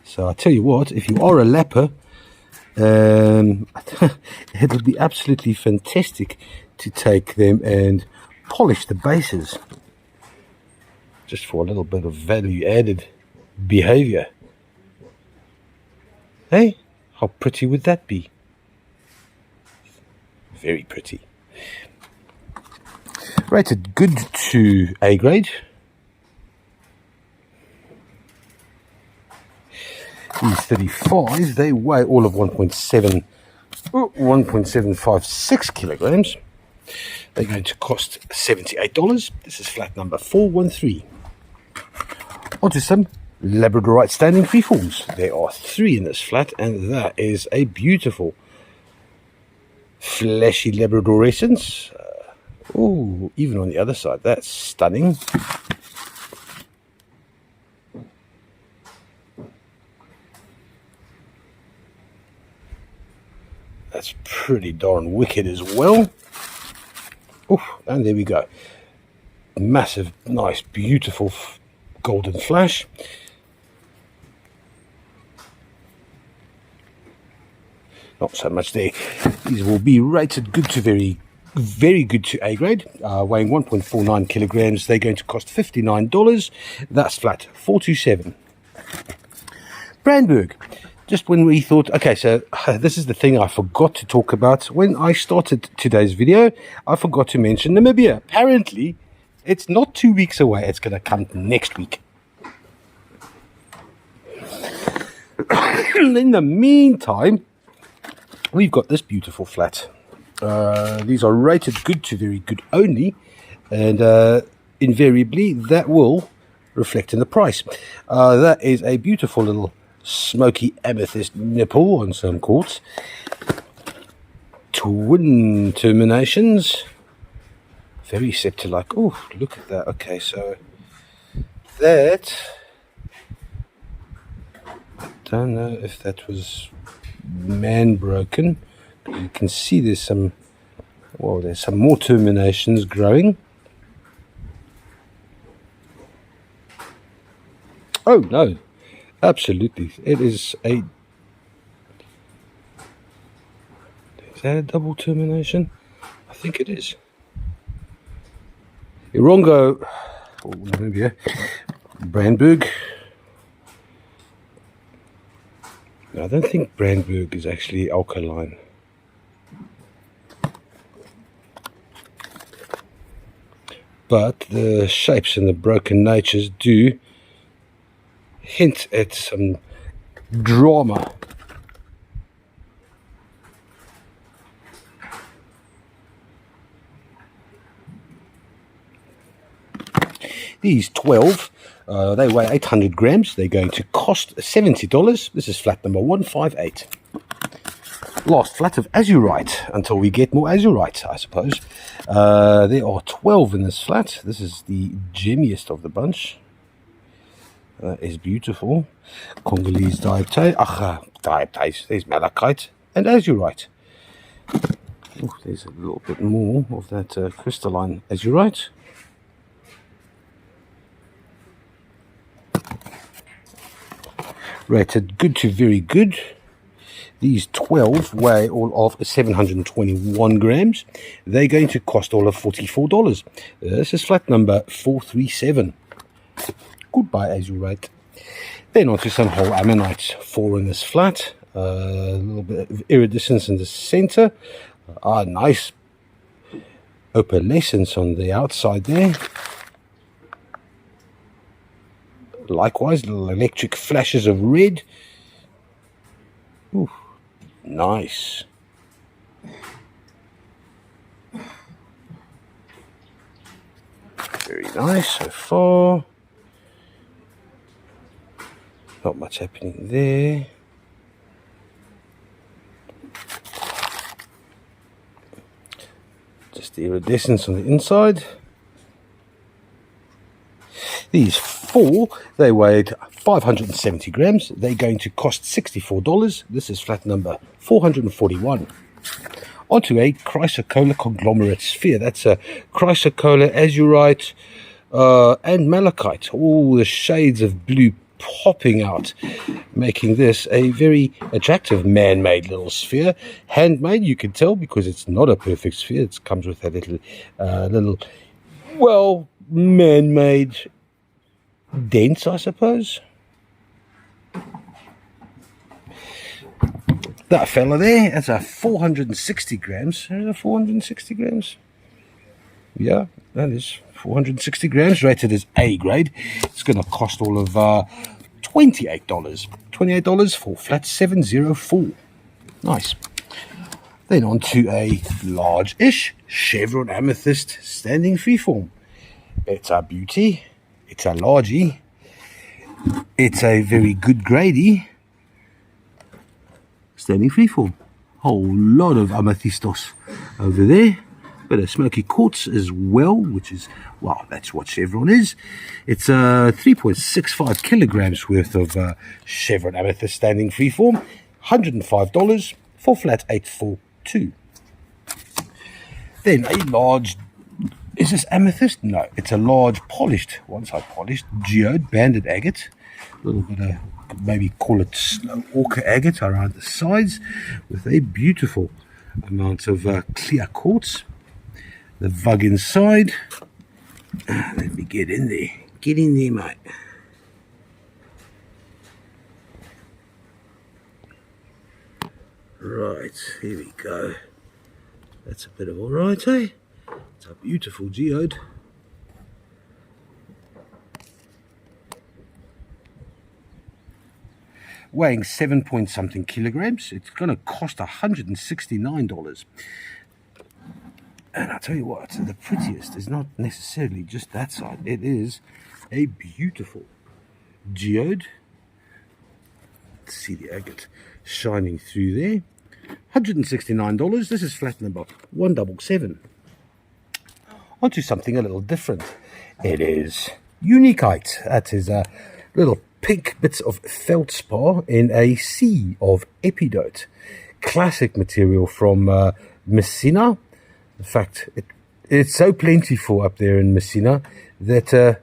So I tell you what, if you are a lapper, it would be absolutely fantastic to take them and polish the bases, just for a little bit of value added behavior. Hey, how pretty would that be? Very pretty. Rated good to A grade. These 35s, they weigh all of 1.756 kilograms. They're going to cost $78. This is flat number 413. Onto some Labradorite standing freeforms. There are 3 in this flat, and that is a beautiful flashy Labradorescence. Oh, even on the other side, that's stunning. That's pretty darn wicked as well. Oh, and there we go. Massive, nice, beautiful golden flash. Not so much there. These will be rated good to very good to A grade, weighing 1.49 kilograms. They're going to cost $59. That's flat 427. Brandberg. Just when we thought, okay, so this is the thing I forgot to talk about. When I started today's video, I forgot to mention Namibia. Apparently, it's not 2 weeks away. It's going to come next week. In the meantime, we've got this beautiful flat. These are rated good to very good only, and invariably that will reflect in the price. That is a beautiful little smoky amethyst nipple on some quartz. Twin terminations. Very septa-like. Oh, look at that. Okay, so that, I don't know if that was man broken. You can see there's some, well, there's some more terminations growing. Oh no, absolutely, it is a, is that a double termination? I think it is. Irongo, or Namibia, Brandberg. No, I don't think Brandberg is actually alkaline. But the shapes and the broken natures do hint at some drama. These 12, they weigh 800 grams. They're going to cost $70. This is flat number 158. Last flat of azurite, until we get more azurite, I suppose. There are 12 in this flat. This is the gemmiest of the bunch. That is beautiful. Congolese diaptase, there's malachite and azurite. Oh, there's a little bit more of that crystalline azurite. Rated good to very good. These 12 weigh all of 721 grams. They're going to cost all of $44. This is flat number 437. Goodbye, azurite. Then on to some whole ammonites. 4 in this flat. A little bit of iridescence in the center. Nice opalescence on the outside there. Likewise, little electric flashes of red. Ooh, nice. Very nice so far. Not much happening there. Just the iridescence on the inside. These four, they weighed 570 grams. They're going to cost $64. This is flat number 441. Onto a chrysocolla conglomerate sphere. That's a chrysocolla, azurite, and malachite. All the shades of blue popping out, making this a very attractive man-made little sphere. Handmade, you can tell, because it's not a perfect sphere. It comes with a little, well, man-made dents, I suppose. That fella there, that's a 460 grams. Is it 460 grams? Yeah, that is 460 grams, rated as A grade. It's going to cost all of $28. $28 for flat 704. Nice. Then on to a large-ish chevron amethyst standing freeform. It's a beauty. It's a largie. It's a very good gradey. Standing freeform. Whole lot of amethystos over there. Bit of smoky quartz as well, which is, well, that's what chevron is. It's 3.65 kilograms worth of chevron amethyst standing freeform. $105 for flat 842. Then a large, is this amethyst? No, it's a large polished, one-side polished geode banded agate. A little bit of, maybe call it snow ochre agate around the sides, with a beautiful amount of clear quartz. The vug inside. Let me get in there. Get in there, mate. Right, here we go. That's a bit of alright, eh? It's a beautiful geode. Weighing 7 point something kilograms. It's going to cost $169. And I'll tell you what, the prettiest is not necessarily just that side. It is a beautiful geode. See the agate shining through there. $169. This is flat number 177. Onto something a little different. It is uniquite. That is a little pink bits of feldspar in a sea of epidote. Classic material from Messina. In fact, it's so plentiful up there in Messina that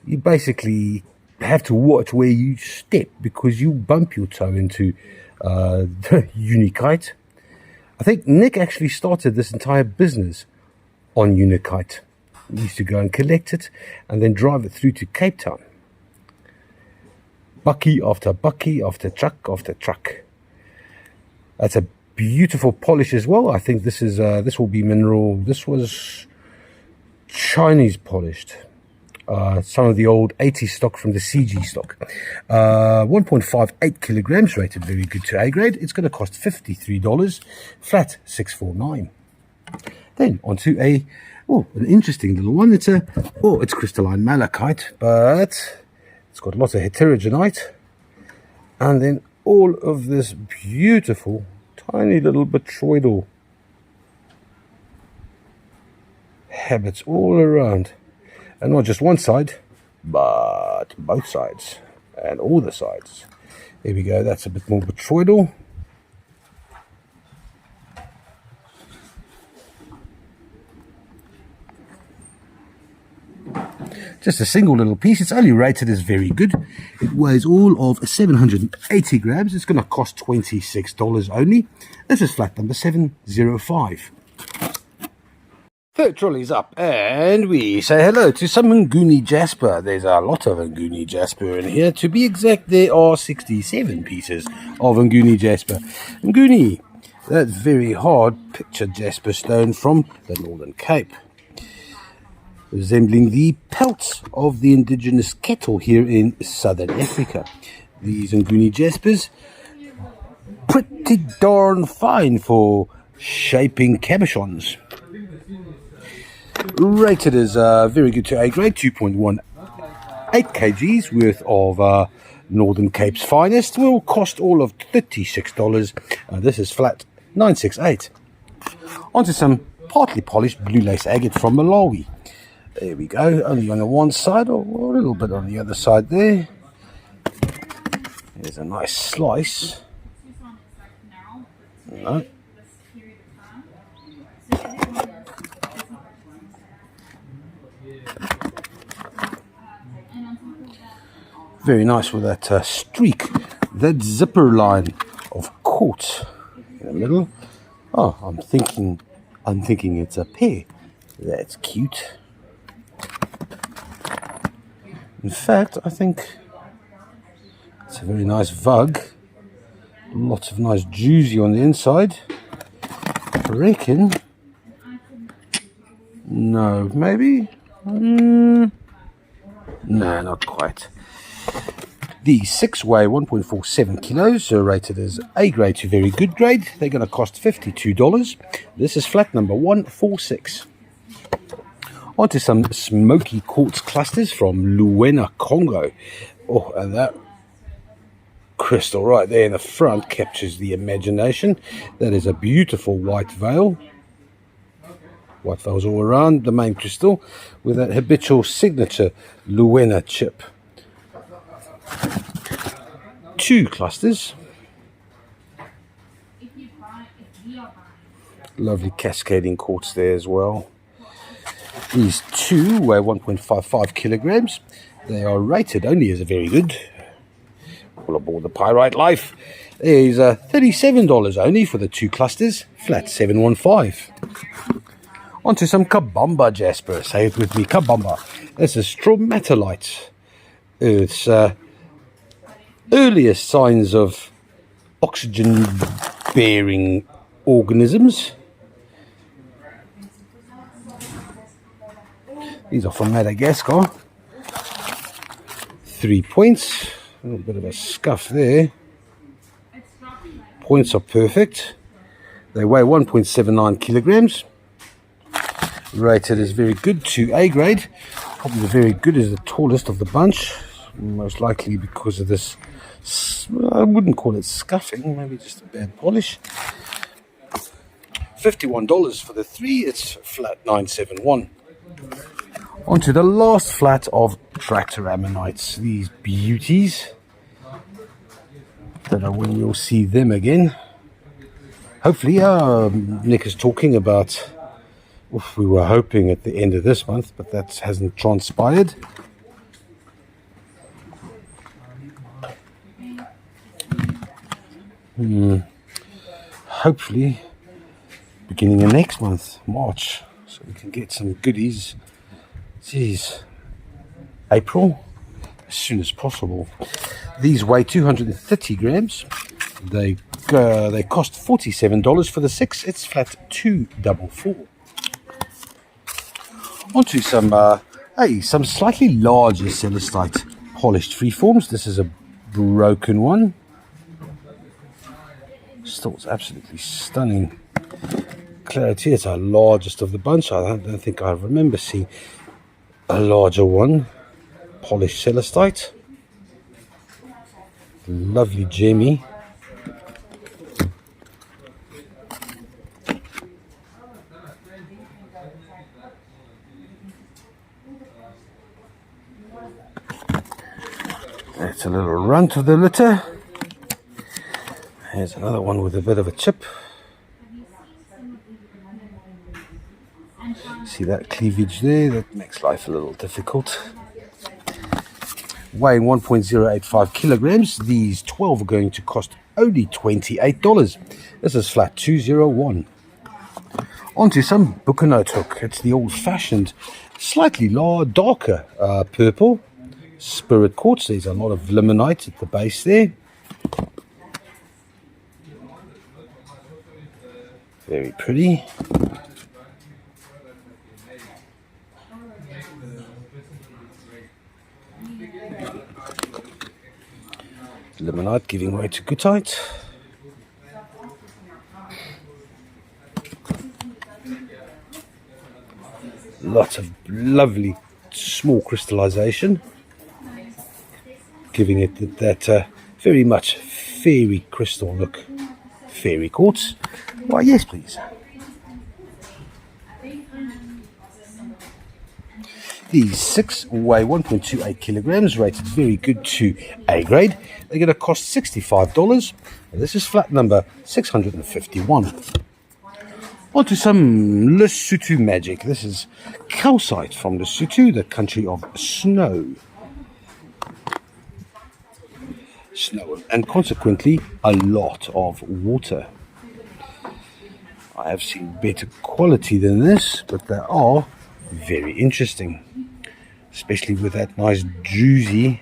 you basically have to watch where you step, because you bump your toe into uniquite. I think Nick actually started this entire business on uniquite. He used to go and collect it and then drive it through to Cape Town. Bucky after bucky after truck. That's a beautiful polish as well. I think this is this will be mineral. This was Chinese polished. Some of the old 80 stock from the CG stock. 1.58 kilograms, rated very good to A grade. It's going to cost $53, flat 649. Then onto an interesting little one. It's it's crystalline malachite, but it's got lots of heterogenite, and then all of this beautiful tiny little botryoidal habits all around, and not just one side, but both sides and all the sides. There we go. That's a bit more botryoidal. Just a single little piece. It's only rated as very good. It weighs all of 780 grams. It's going to cost $26 only. This is flat number 705. Third trolley's up, and we say hello to some Nguni jasper. There's a lot of Nguni jasper in here. To be exact, there are 67 pieces of Nguni jasper. Nguni, that very hard picture jasper stone from the Northern Cape. resembling the pelts of the indigenous kettle here in southern Africa. These Nguni jaspers, pretty darn fine for shaping cabochons. Rated as very good to A grade, 2.18 kgs worth of Northern Cape's finest. Will cost all of $36. This is flat 968. Onto some partly polished blue lace agate from Malawi. There we go, only on the one side, or a little bit on the other side there. There's a nice slice. No. Very nice with that streak, that zipper line of quartz in the middle. Oh, I'm thinking it's a pear. That's cute. In fact, I think it's a very nice vug. Lots of nice juicy on the inside. I reckon. No, maybe? No, not quite. These 6 weigh 1.47 kilos, so rated as A grade to very good grade. They're going to cost $52. This is flat number 146. Onto some smoky quartz clusters from Luena, Congo. Oh, and that crystal right there in the front captures the imagination. That is a beautiful white veil. White veils all around the main crystal with that habitual signature Luena chip. 2 clusters. Lovely cascading quartz there as well. These 2 weigh 1.55 kilograms. They are rated only as a very good. All aboard the Pyrite Life. There's $37 only for the 2 clusters. Flat 715. Onto some Kabamba jasper. Say it with me, Kabamba. This is stromatolite. It's earliest signs of oxygen-bearing organisms. These are from Madagascar. 3 points. A little bit of a scuff there. Points are perfect. They weigh 1.79 kilograms. Rated as very good to A grade. Probably the very good is the tallest of the bunch. Most likely because of this, I wouldn't call it scuffing, maybe just a bad polish. $51 for the 3. It's flat 971. Onto the last flat of tractor ammonites. These beauties. Don't know when you'll see them again. Hopefully, Nick is talking about, we were hoping at the end of this month, but that hasn't transpired. Hopefully, beginning of next month, March, so we can get some goodies. Geez, April, as soon as possible. These weigh 230 grams. They cost $47 for the 6. It's flat 244. Onto some slightly larger celestite polished freeforms. This is a broken one. Still, it's absolutely stunning clarity. It's our largest of the bunch. I don't think I remember seeing a larger one. Polished celestite. Lovely gemmy. That's a little runt of the litter. Here's another one with a bit of a chip. See that cleavage there? That makes life a little difficult. Weighing 1.085 kilograms. These 12 are going to cost only $28. This is flat 201. Onto some Bucanote hook. It's the old-fashioned, slightly darker purple spirit quartz. There's a lot of limonite at the base there. Very pretty. Limonite giving way to goethite. Lots of lovely small crystallization, giving it that very much fairy crystal look. Fairy quartz. Why, yes, please. These 6 weigh 1.28 kilograms, rated very good to A grade. They're going to cost $65. And this is flat number 651. On to some Lesotho magic. This is calcite from Lesotho, the country of snow. And consequently a lot of water. I have seen better quality than this, but they are very interesting, especially with that nice juicy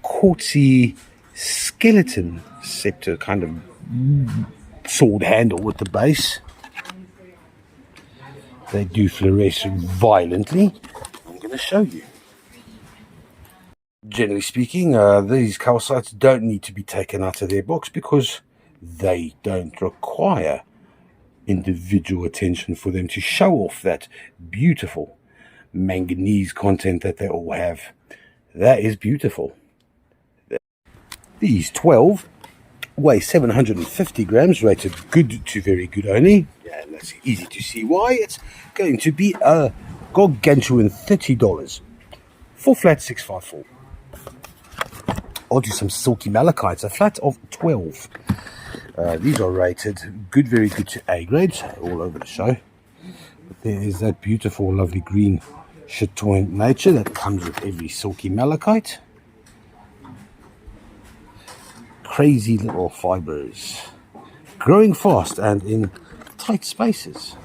quartzy skeleton scepter kind of sword handle with the base. They do fluoresce violently. I'm going to show you. Generally speaking, these calcites don't need to be taken out of their box because they don't require individual attention for them to show off that beautiful manganese content that they all have. That is beautiful. These 12 weigh 750 grams, rated good to very good only. Yeah, and that's easy to see why. It's going to be a gargantuan $30 for flat 654. I'll do some silky malachites, a flat of 12. These are rated good, very good to A grades, all over the show. But there is that beautiful, lovely green chatoyant nature that comes with every silky malachite. Crazy little fibers, growing fast and in tight spaces.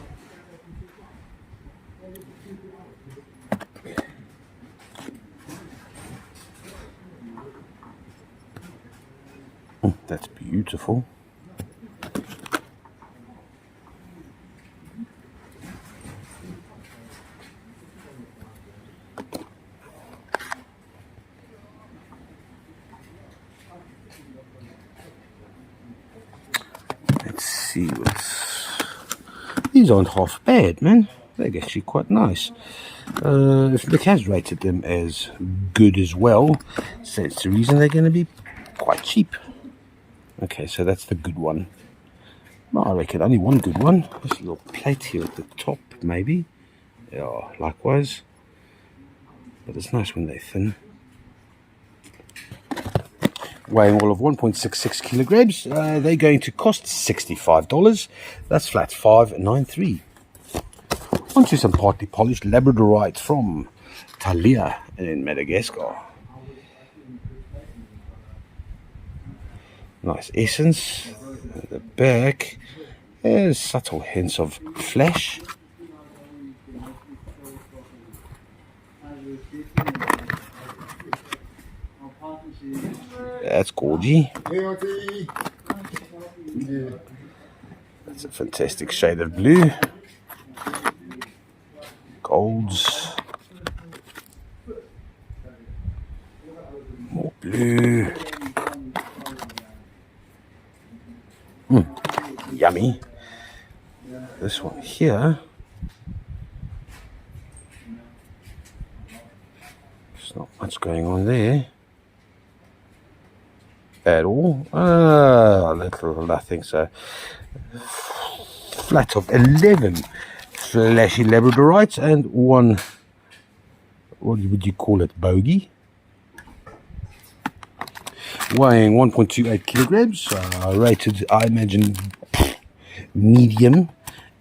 That's beautiful. Let's see what's... These aren't half bad, man. They're actually quite nice. If Nick has rated them as good as well, so it's the reason they're going to be quite cheap. Okay, so that's the good one. Well, I reckon only one good one. This little plate here at the top, maybe. Yeah, likewise. But it's nice when they're thin. Weighing all of 1.66 kilograms. They're going to cost $65. That's flat 593. Onto some partly polished labradorite from Talia in Madagascar. Nice essence. At the back, there's subtle hints of flesh. That's gorgy. That's a fantastic shade of blue. Golds. More blue. Yummy. This one here, there's not much going on there at all. Little nothing. So flat of 11 flashy labradorites and one, what would you call it, bogey, weighing 1.28 kilograms, rated, I imagine, medium.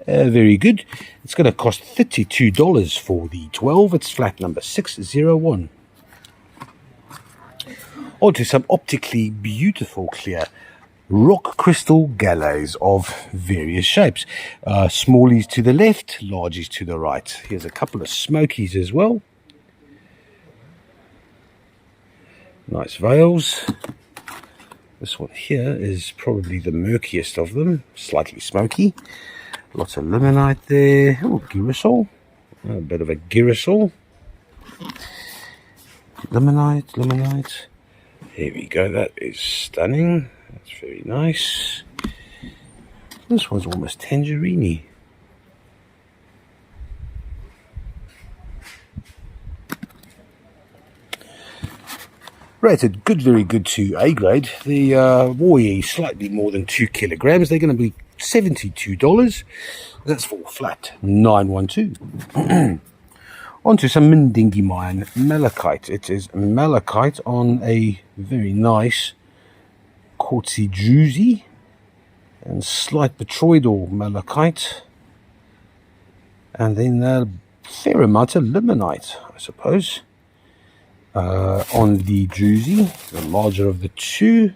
Very good. It's going to cost $32 for the 12. It's flat number 601. On to some optically beautiful clear rock crystal gallows of various shapes. Smallies to the left, largies to the right. Here's a couple of smokies as well. Nice veils. This one here is probably the murkiest of them, slightly smoky. Lots of limonite there. Oh, girasol. A bit of a girasol. Limonite. Here we go, that is stunning. That's very nice. This one's almost tangerine-y. Rated good, very good to A grade. The Warrior is slightly more than 2 kilograms. They're going to be $72. That's for flat 912. Onto some Mindingy Mine Malachite. It is Malachite on a very nice quartzy druzy and slight botryoidal Malachite. And then a fair amount of limonite, I suppose. On the druzy, the larger of the two.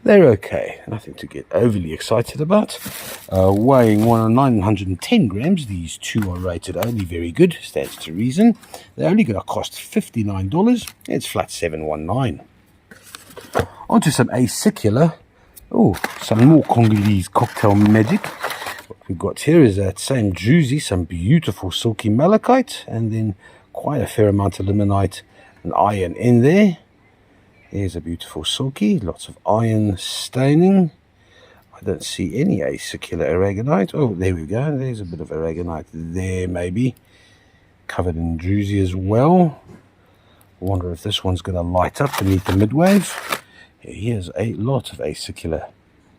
They're okay, nothing to get overly excited about. Weighing 910 grams, these two are rated only very good, stands to reason. They're only going to cost $59. It's flat 719. Onto some acicular. Oh, some more Congolese cocktail magic. What we've got here is that same druzy, some beautiful silky malachite, and then quite a fair amount of limonite and iron in there. Here's a beautiful silky, lots of iron staining. I don't see any acicular aragonite. Oh, there we go. There's a bit of aragonite there, maybe. Covered in druzy as well. I wonder if this one's going to light up beneath the midwave. Here's a lot of acicular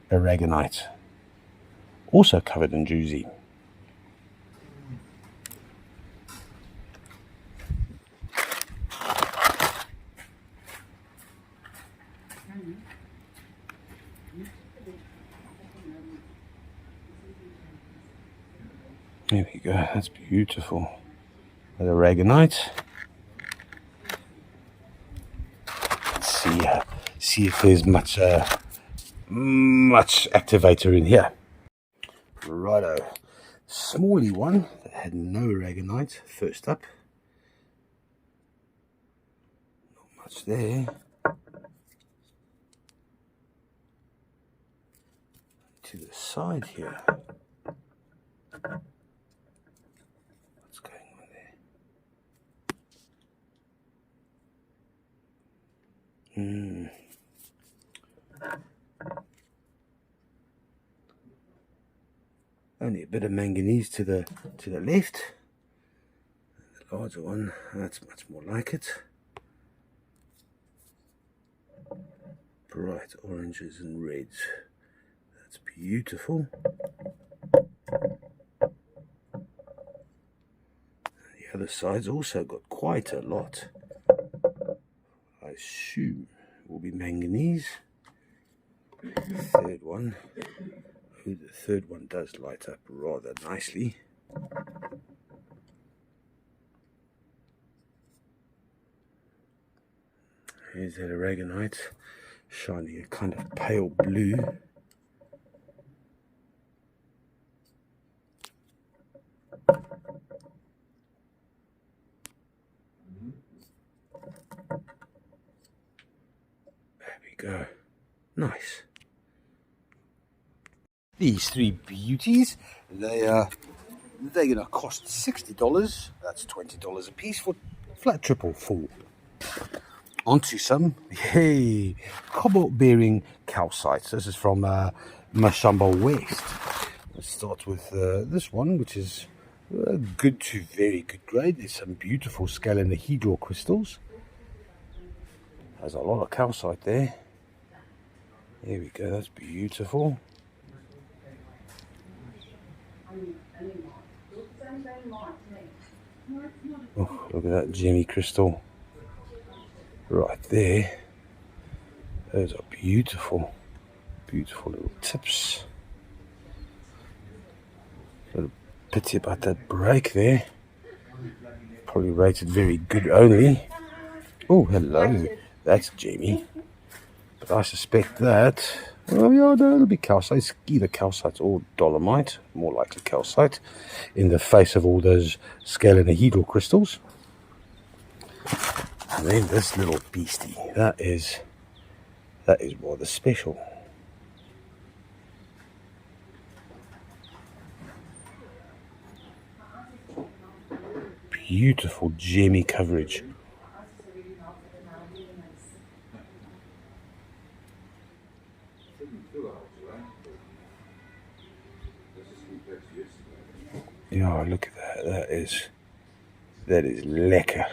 aragonite. Also covered in druzy. There we go, that's beautiful. With aragonite. Let's see if there's much activator in here. Righto. Smally one that had no aragonite. First up. Not much there. To the side here. What's going on there? Only a bit of manganese to the left. The larger one, that's much more like it. Bright oranges and reds. That's beautiful. The other side's also got quite a lot. I assume will be manganese. Third one. The third one does light up rather nicely. Here's that aragonite, shining a kind of pale blue. There we go. Nice. These three beauties, they're going to cost $60. That's $20 a piece for flat triple full. Onto some cobalt bearing calcite. This is from Mashamba West. Let's start with this one, which is good to very good grade. There's some beautiful scalenohedral crystals. There's a lot of calcite there. There we go, that's beautiful. Oh, look at that gemmy crystal right there. Those are beautiful, beautiful little tips. A little pity about that break there. Probably rated very good only. Oh, hello, that's gemmy. But I suspect that, oh yeah, no, it'll be calcite. It's either calcite or dolomite, more likely calcite, in the face of all those scalenohedral crystals. And then this little beastie, that is rather special. beautiful gemmy coverage. Yeah, look at that. That is lekker.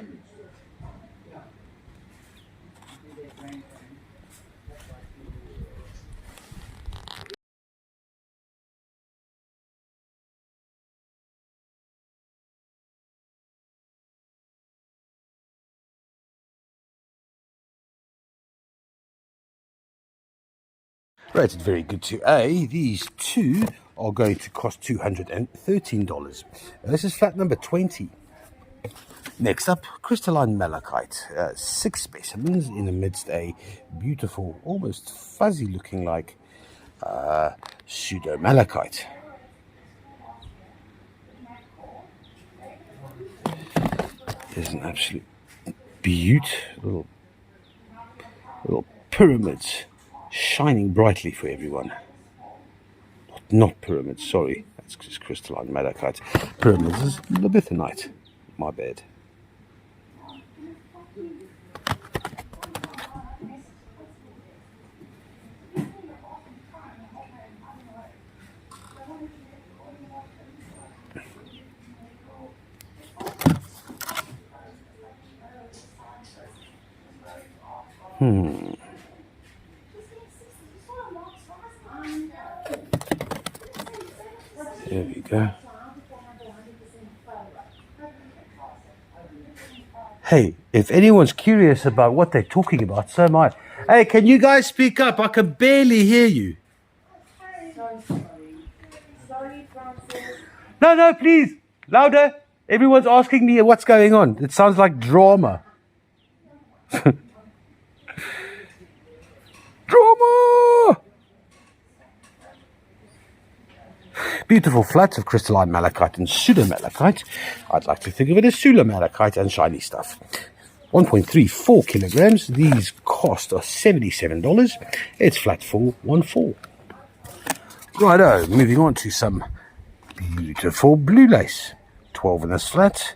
Rated very good to A. These two are going to cost $213. This is flat number 20. Next up, crystalline malachite. 6 specimens in amidst a beautiful, almost fuzzy looking like pseudo malachite. There's an absolute beaut. Little pyramids shining brightly for everyone. Not pyramids, sorry. That's just crystalline malachite. Pyramids is labithonite. My bad. There we go. Hey, if anyone's curious about what they're talking about, so am I. Hey, can you guys speak up? I can barely hear you. Sorry, Francis. No, please. Louder. Everyone's asking me what's going on. It sounds like drama. Drama! Beautiful flats of crystalline malachite and pseudo-malachite. I'd like to think of it as pseudo-malachite and shiny stuff. 1.34 kilograms. These cost us $77. It's flat 414. Righto, moving on to some beautiful blue lace. 12 in this flat.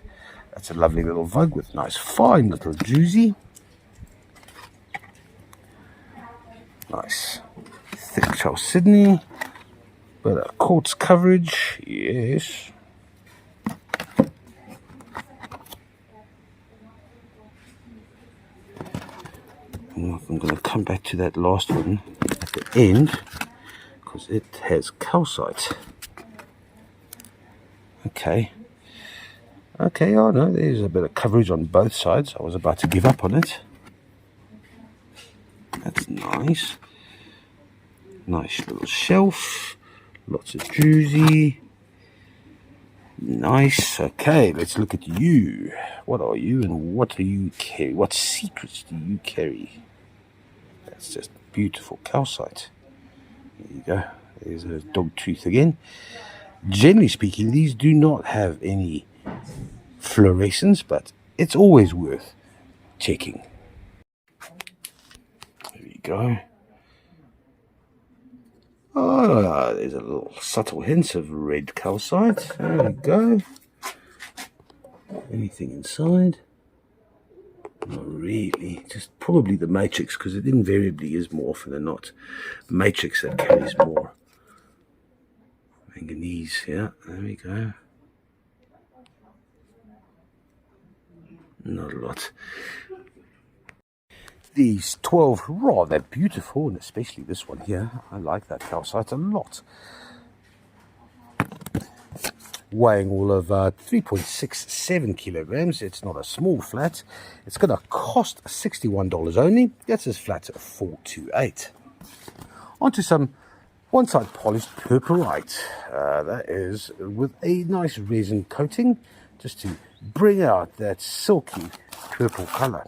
That's a lovely little Vogue with nice fine little juicy. Nice thick Charles Sydney. But a quartz coverage, yes. I'm going to come back to that last one at the end because it has calcite. Okay, oh no, there's a bit of coverage on both sides. I was about to give up on it. That's nice. Nice little shelf. Lots of juicy. Nice. Okay, let's look at you. What are you and what do you carry? What secrets do you carry? That's just beautiful calcite. There you go. There's a dog tooth again. Generally speaking, these do not have any fluorescence, but it's always worth checking. There you go. Oh, there's a little subtle hints of red calcite. There we go. Anything inside? Not really. Just probably the matrix, because it invariably is more often than not matrix that carries more. Manganese, yeah, there we go. Not a lot. These 12 rather beautiful, and especially this one here. I like that calcite a lot. Weighing all of 3.67 kilograms. It's not a small flat. It's going to cost $61 only. That's his flat 428. Onto some one-side polished purpurite. That is with a nice resin coating, just to bring out that silky purple color.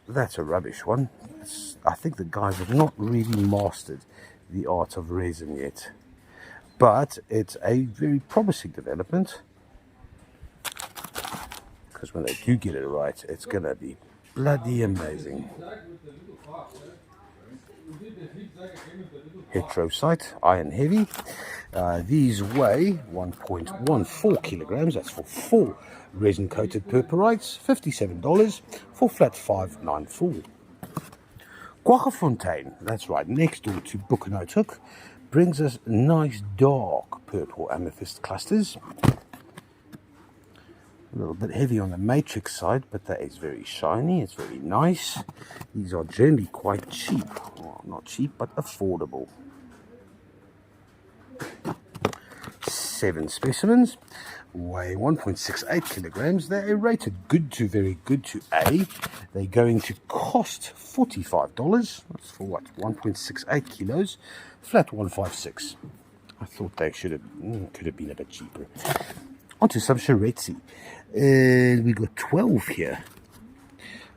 That's a rubbish one. I think the guys have not really mastered the art of resin yet. But it's a very promising development. Because when they do get it right, it's going to be bloody amazing. Heterosite, iron heavy. These weigh 1.14 kilograms. That's for 4 resin coated purpurites, $57 for flat 594. Quaggafontein, that's right, next door to Boekenhout, brings us nice dark purple amethyst clusters. A little bit heavy on the matrix side, but that is very shiny. It's very nice. These are generally quite cheap. Well, not cheap, but affordable. 7 specimens, weigh 1.68 kilograms. They are rated good to very good to A. They're going to cost $45. That's for what? 1.68 kilos, flat 156. I thought they could have been a bit cheaper. Onto some Shiretsi. We got 12 here.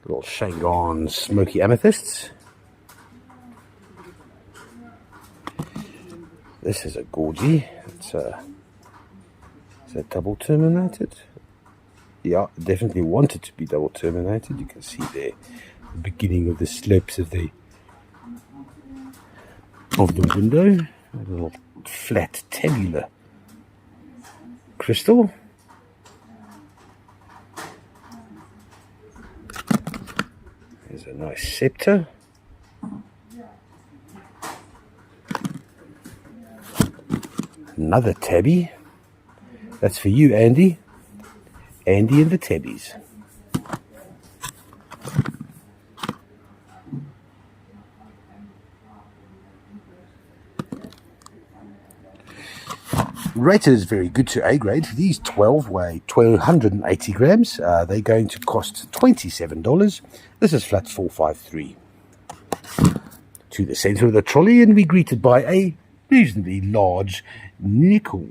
Little Shangon smoky amethysts. This is a gorgie. It's a double terminated. Yeah, definitely wanted to be double terminated. You can see there the beginning of the slopes of the window. A little flat tabular crystal. There's a nice scepter. Another tabby. That's for you, Andy. Andy and the tabbies. Rated is very good to A grade. These 12 weigh 1,280 grams. They're going to cost $27. This is flat 453. To the center of the trolley, and we're greeted by a reasonably large nickel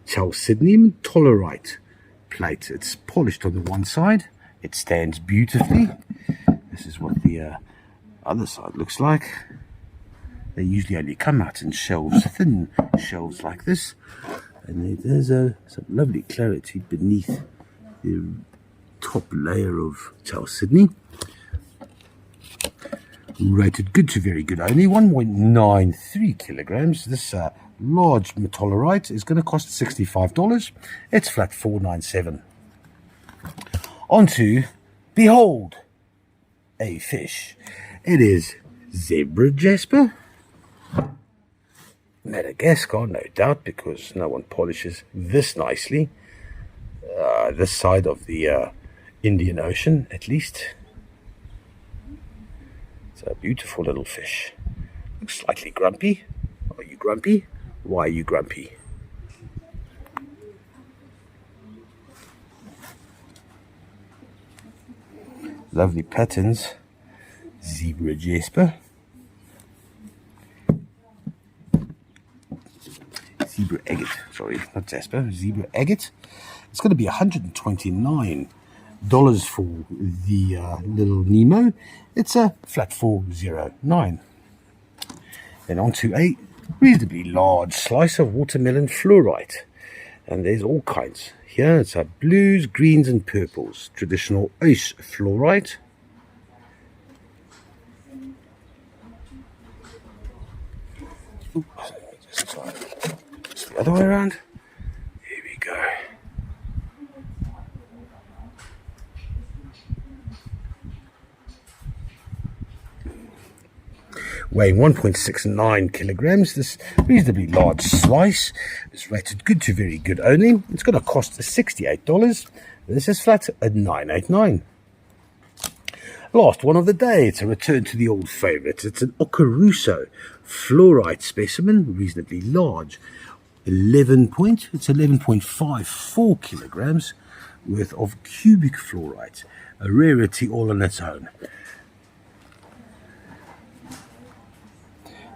chalcedonium tollerite plate. It's polished on the one side. It stands beautifully. This is what the other side looks like. They usually only come out in shells, thin shells like this. And there's some lovely clarity beneath the top layer of chalcedony. Rated good to very good only, 1.93 kilograms. This large metallurite is going to cost $65. It's flat 497. Onto, behold, a fish. It is zebra jasper. Madagascar, no doubt, because no one polishes this nicely. This side of the Indian Ocean, at least. It's a beautiful little fish. Looks slightly grumpy. Are you grumpy? Why are you grumpy? Lovely patterns. Zebra jasper. Zebra agate. Sorry, not jasper. Zebra agate. It's going to be $129 for the little Nemo. It's a flat 409. Then onto a reasonably large slice of watermelon fluorite. And there's all kinds. Here it's a blues, greens and purples. Traditional ice fluorite. Ooh, let me just try the other way around. Here we go. Weighing 1.69 kilograms, this reasonably large slice is rated good to very good only. It's going to cost $68. This is flat at $989. Last one of the day, it's a return to the old favourite. It's an Okaruso fluorite specimen, reasonably large. It's 11.54 kilograms worth of cubic fluorite. A rarity all on its own.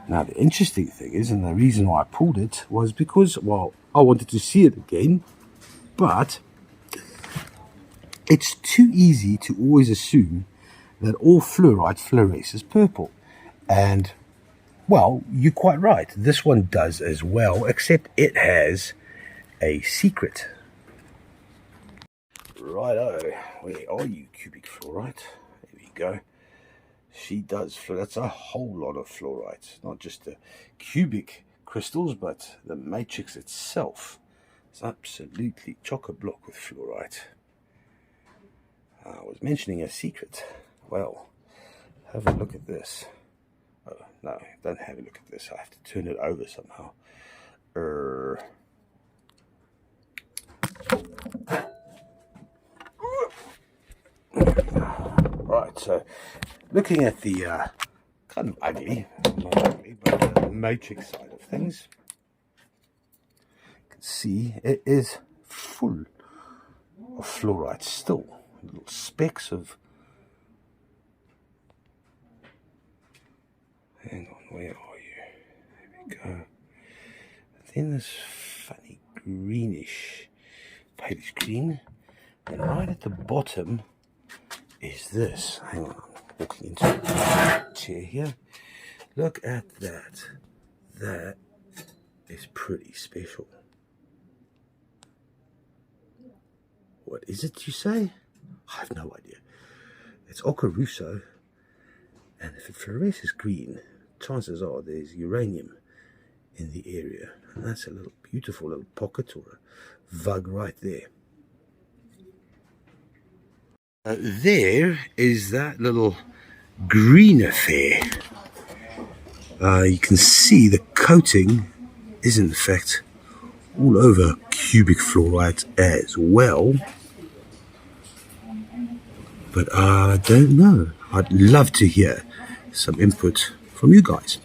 Now, the interesting thing is, and the reason why I pulled it was because, well, I wanted to see it again, but it's too easy to always assume that all fluorite fluoresces purple. And, well, you're quite right. This one does as well, except it has a secret. Righto, where are you, cubic fluorite? There we go. She does. That's a whole lot of fluorite. Not just the cubic crystals, but the matrix itself. It's absolutely chock-a-block with fluorite. I was mentioning a secret. Well, have a look at this. Oh, no, don't have a look at this. I have to turn it over somehow. Right, so looking at the kind of ugly, not ugly, but the matrix side of things, you can see it is full of fluorite still. Little specks of. Hang on, where are you? There we go. Then this funny greenish, palish green, and right at the bottom is this. Hang on, I'm walking into the chair here. Look at that. That is pretty special. What is it, you say? I have no idea. It's Ocaruso, and if it fluoresces green, chances are there's uranium in the area, and that's a little beautiful little pocket or a vug right there. There is that little green affair. You can see the coating is in fact all over cubic fluorite as well. But I don't know. I'd love to hear some input from you guys.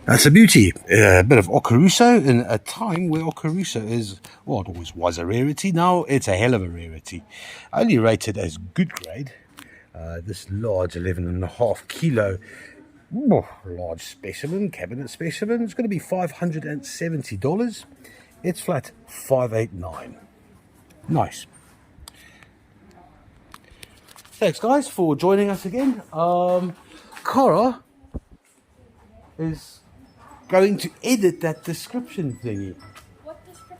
That's a beauty. A bit of Ocaruso in a time where Ocaruso is, well, it always was a rarity. Now it's a hell of a rarity. Only rated as good grade. This large 11.5 kilo large specimen, cabinet specimen, it's going to be $570. It's flat $589. Nice. Thanks, guys, for joining us again. Cara is going to edit that description thingy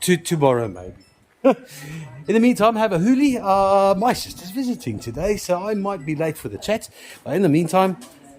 to tomorrow, maybe. In the meantime, have a hoolie. My sister's visiting today, so I might be late for the chat. But in the meantime,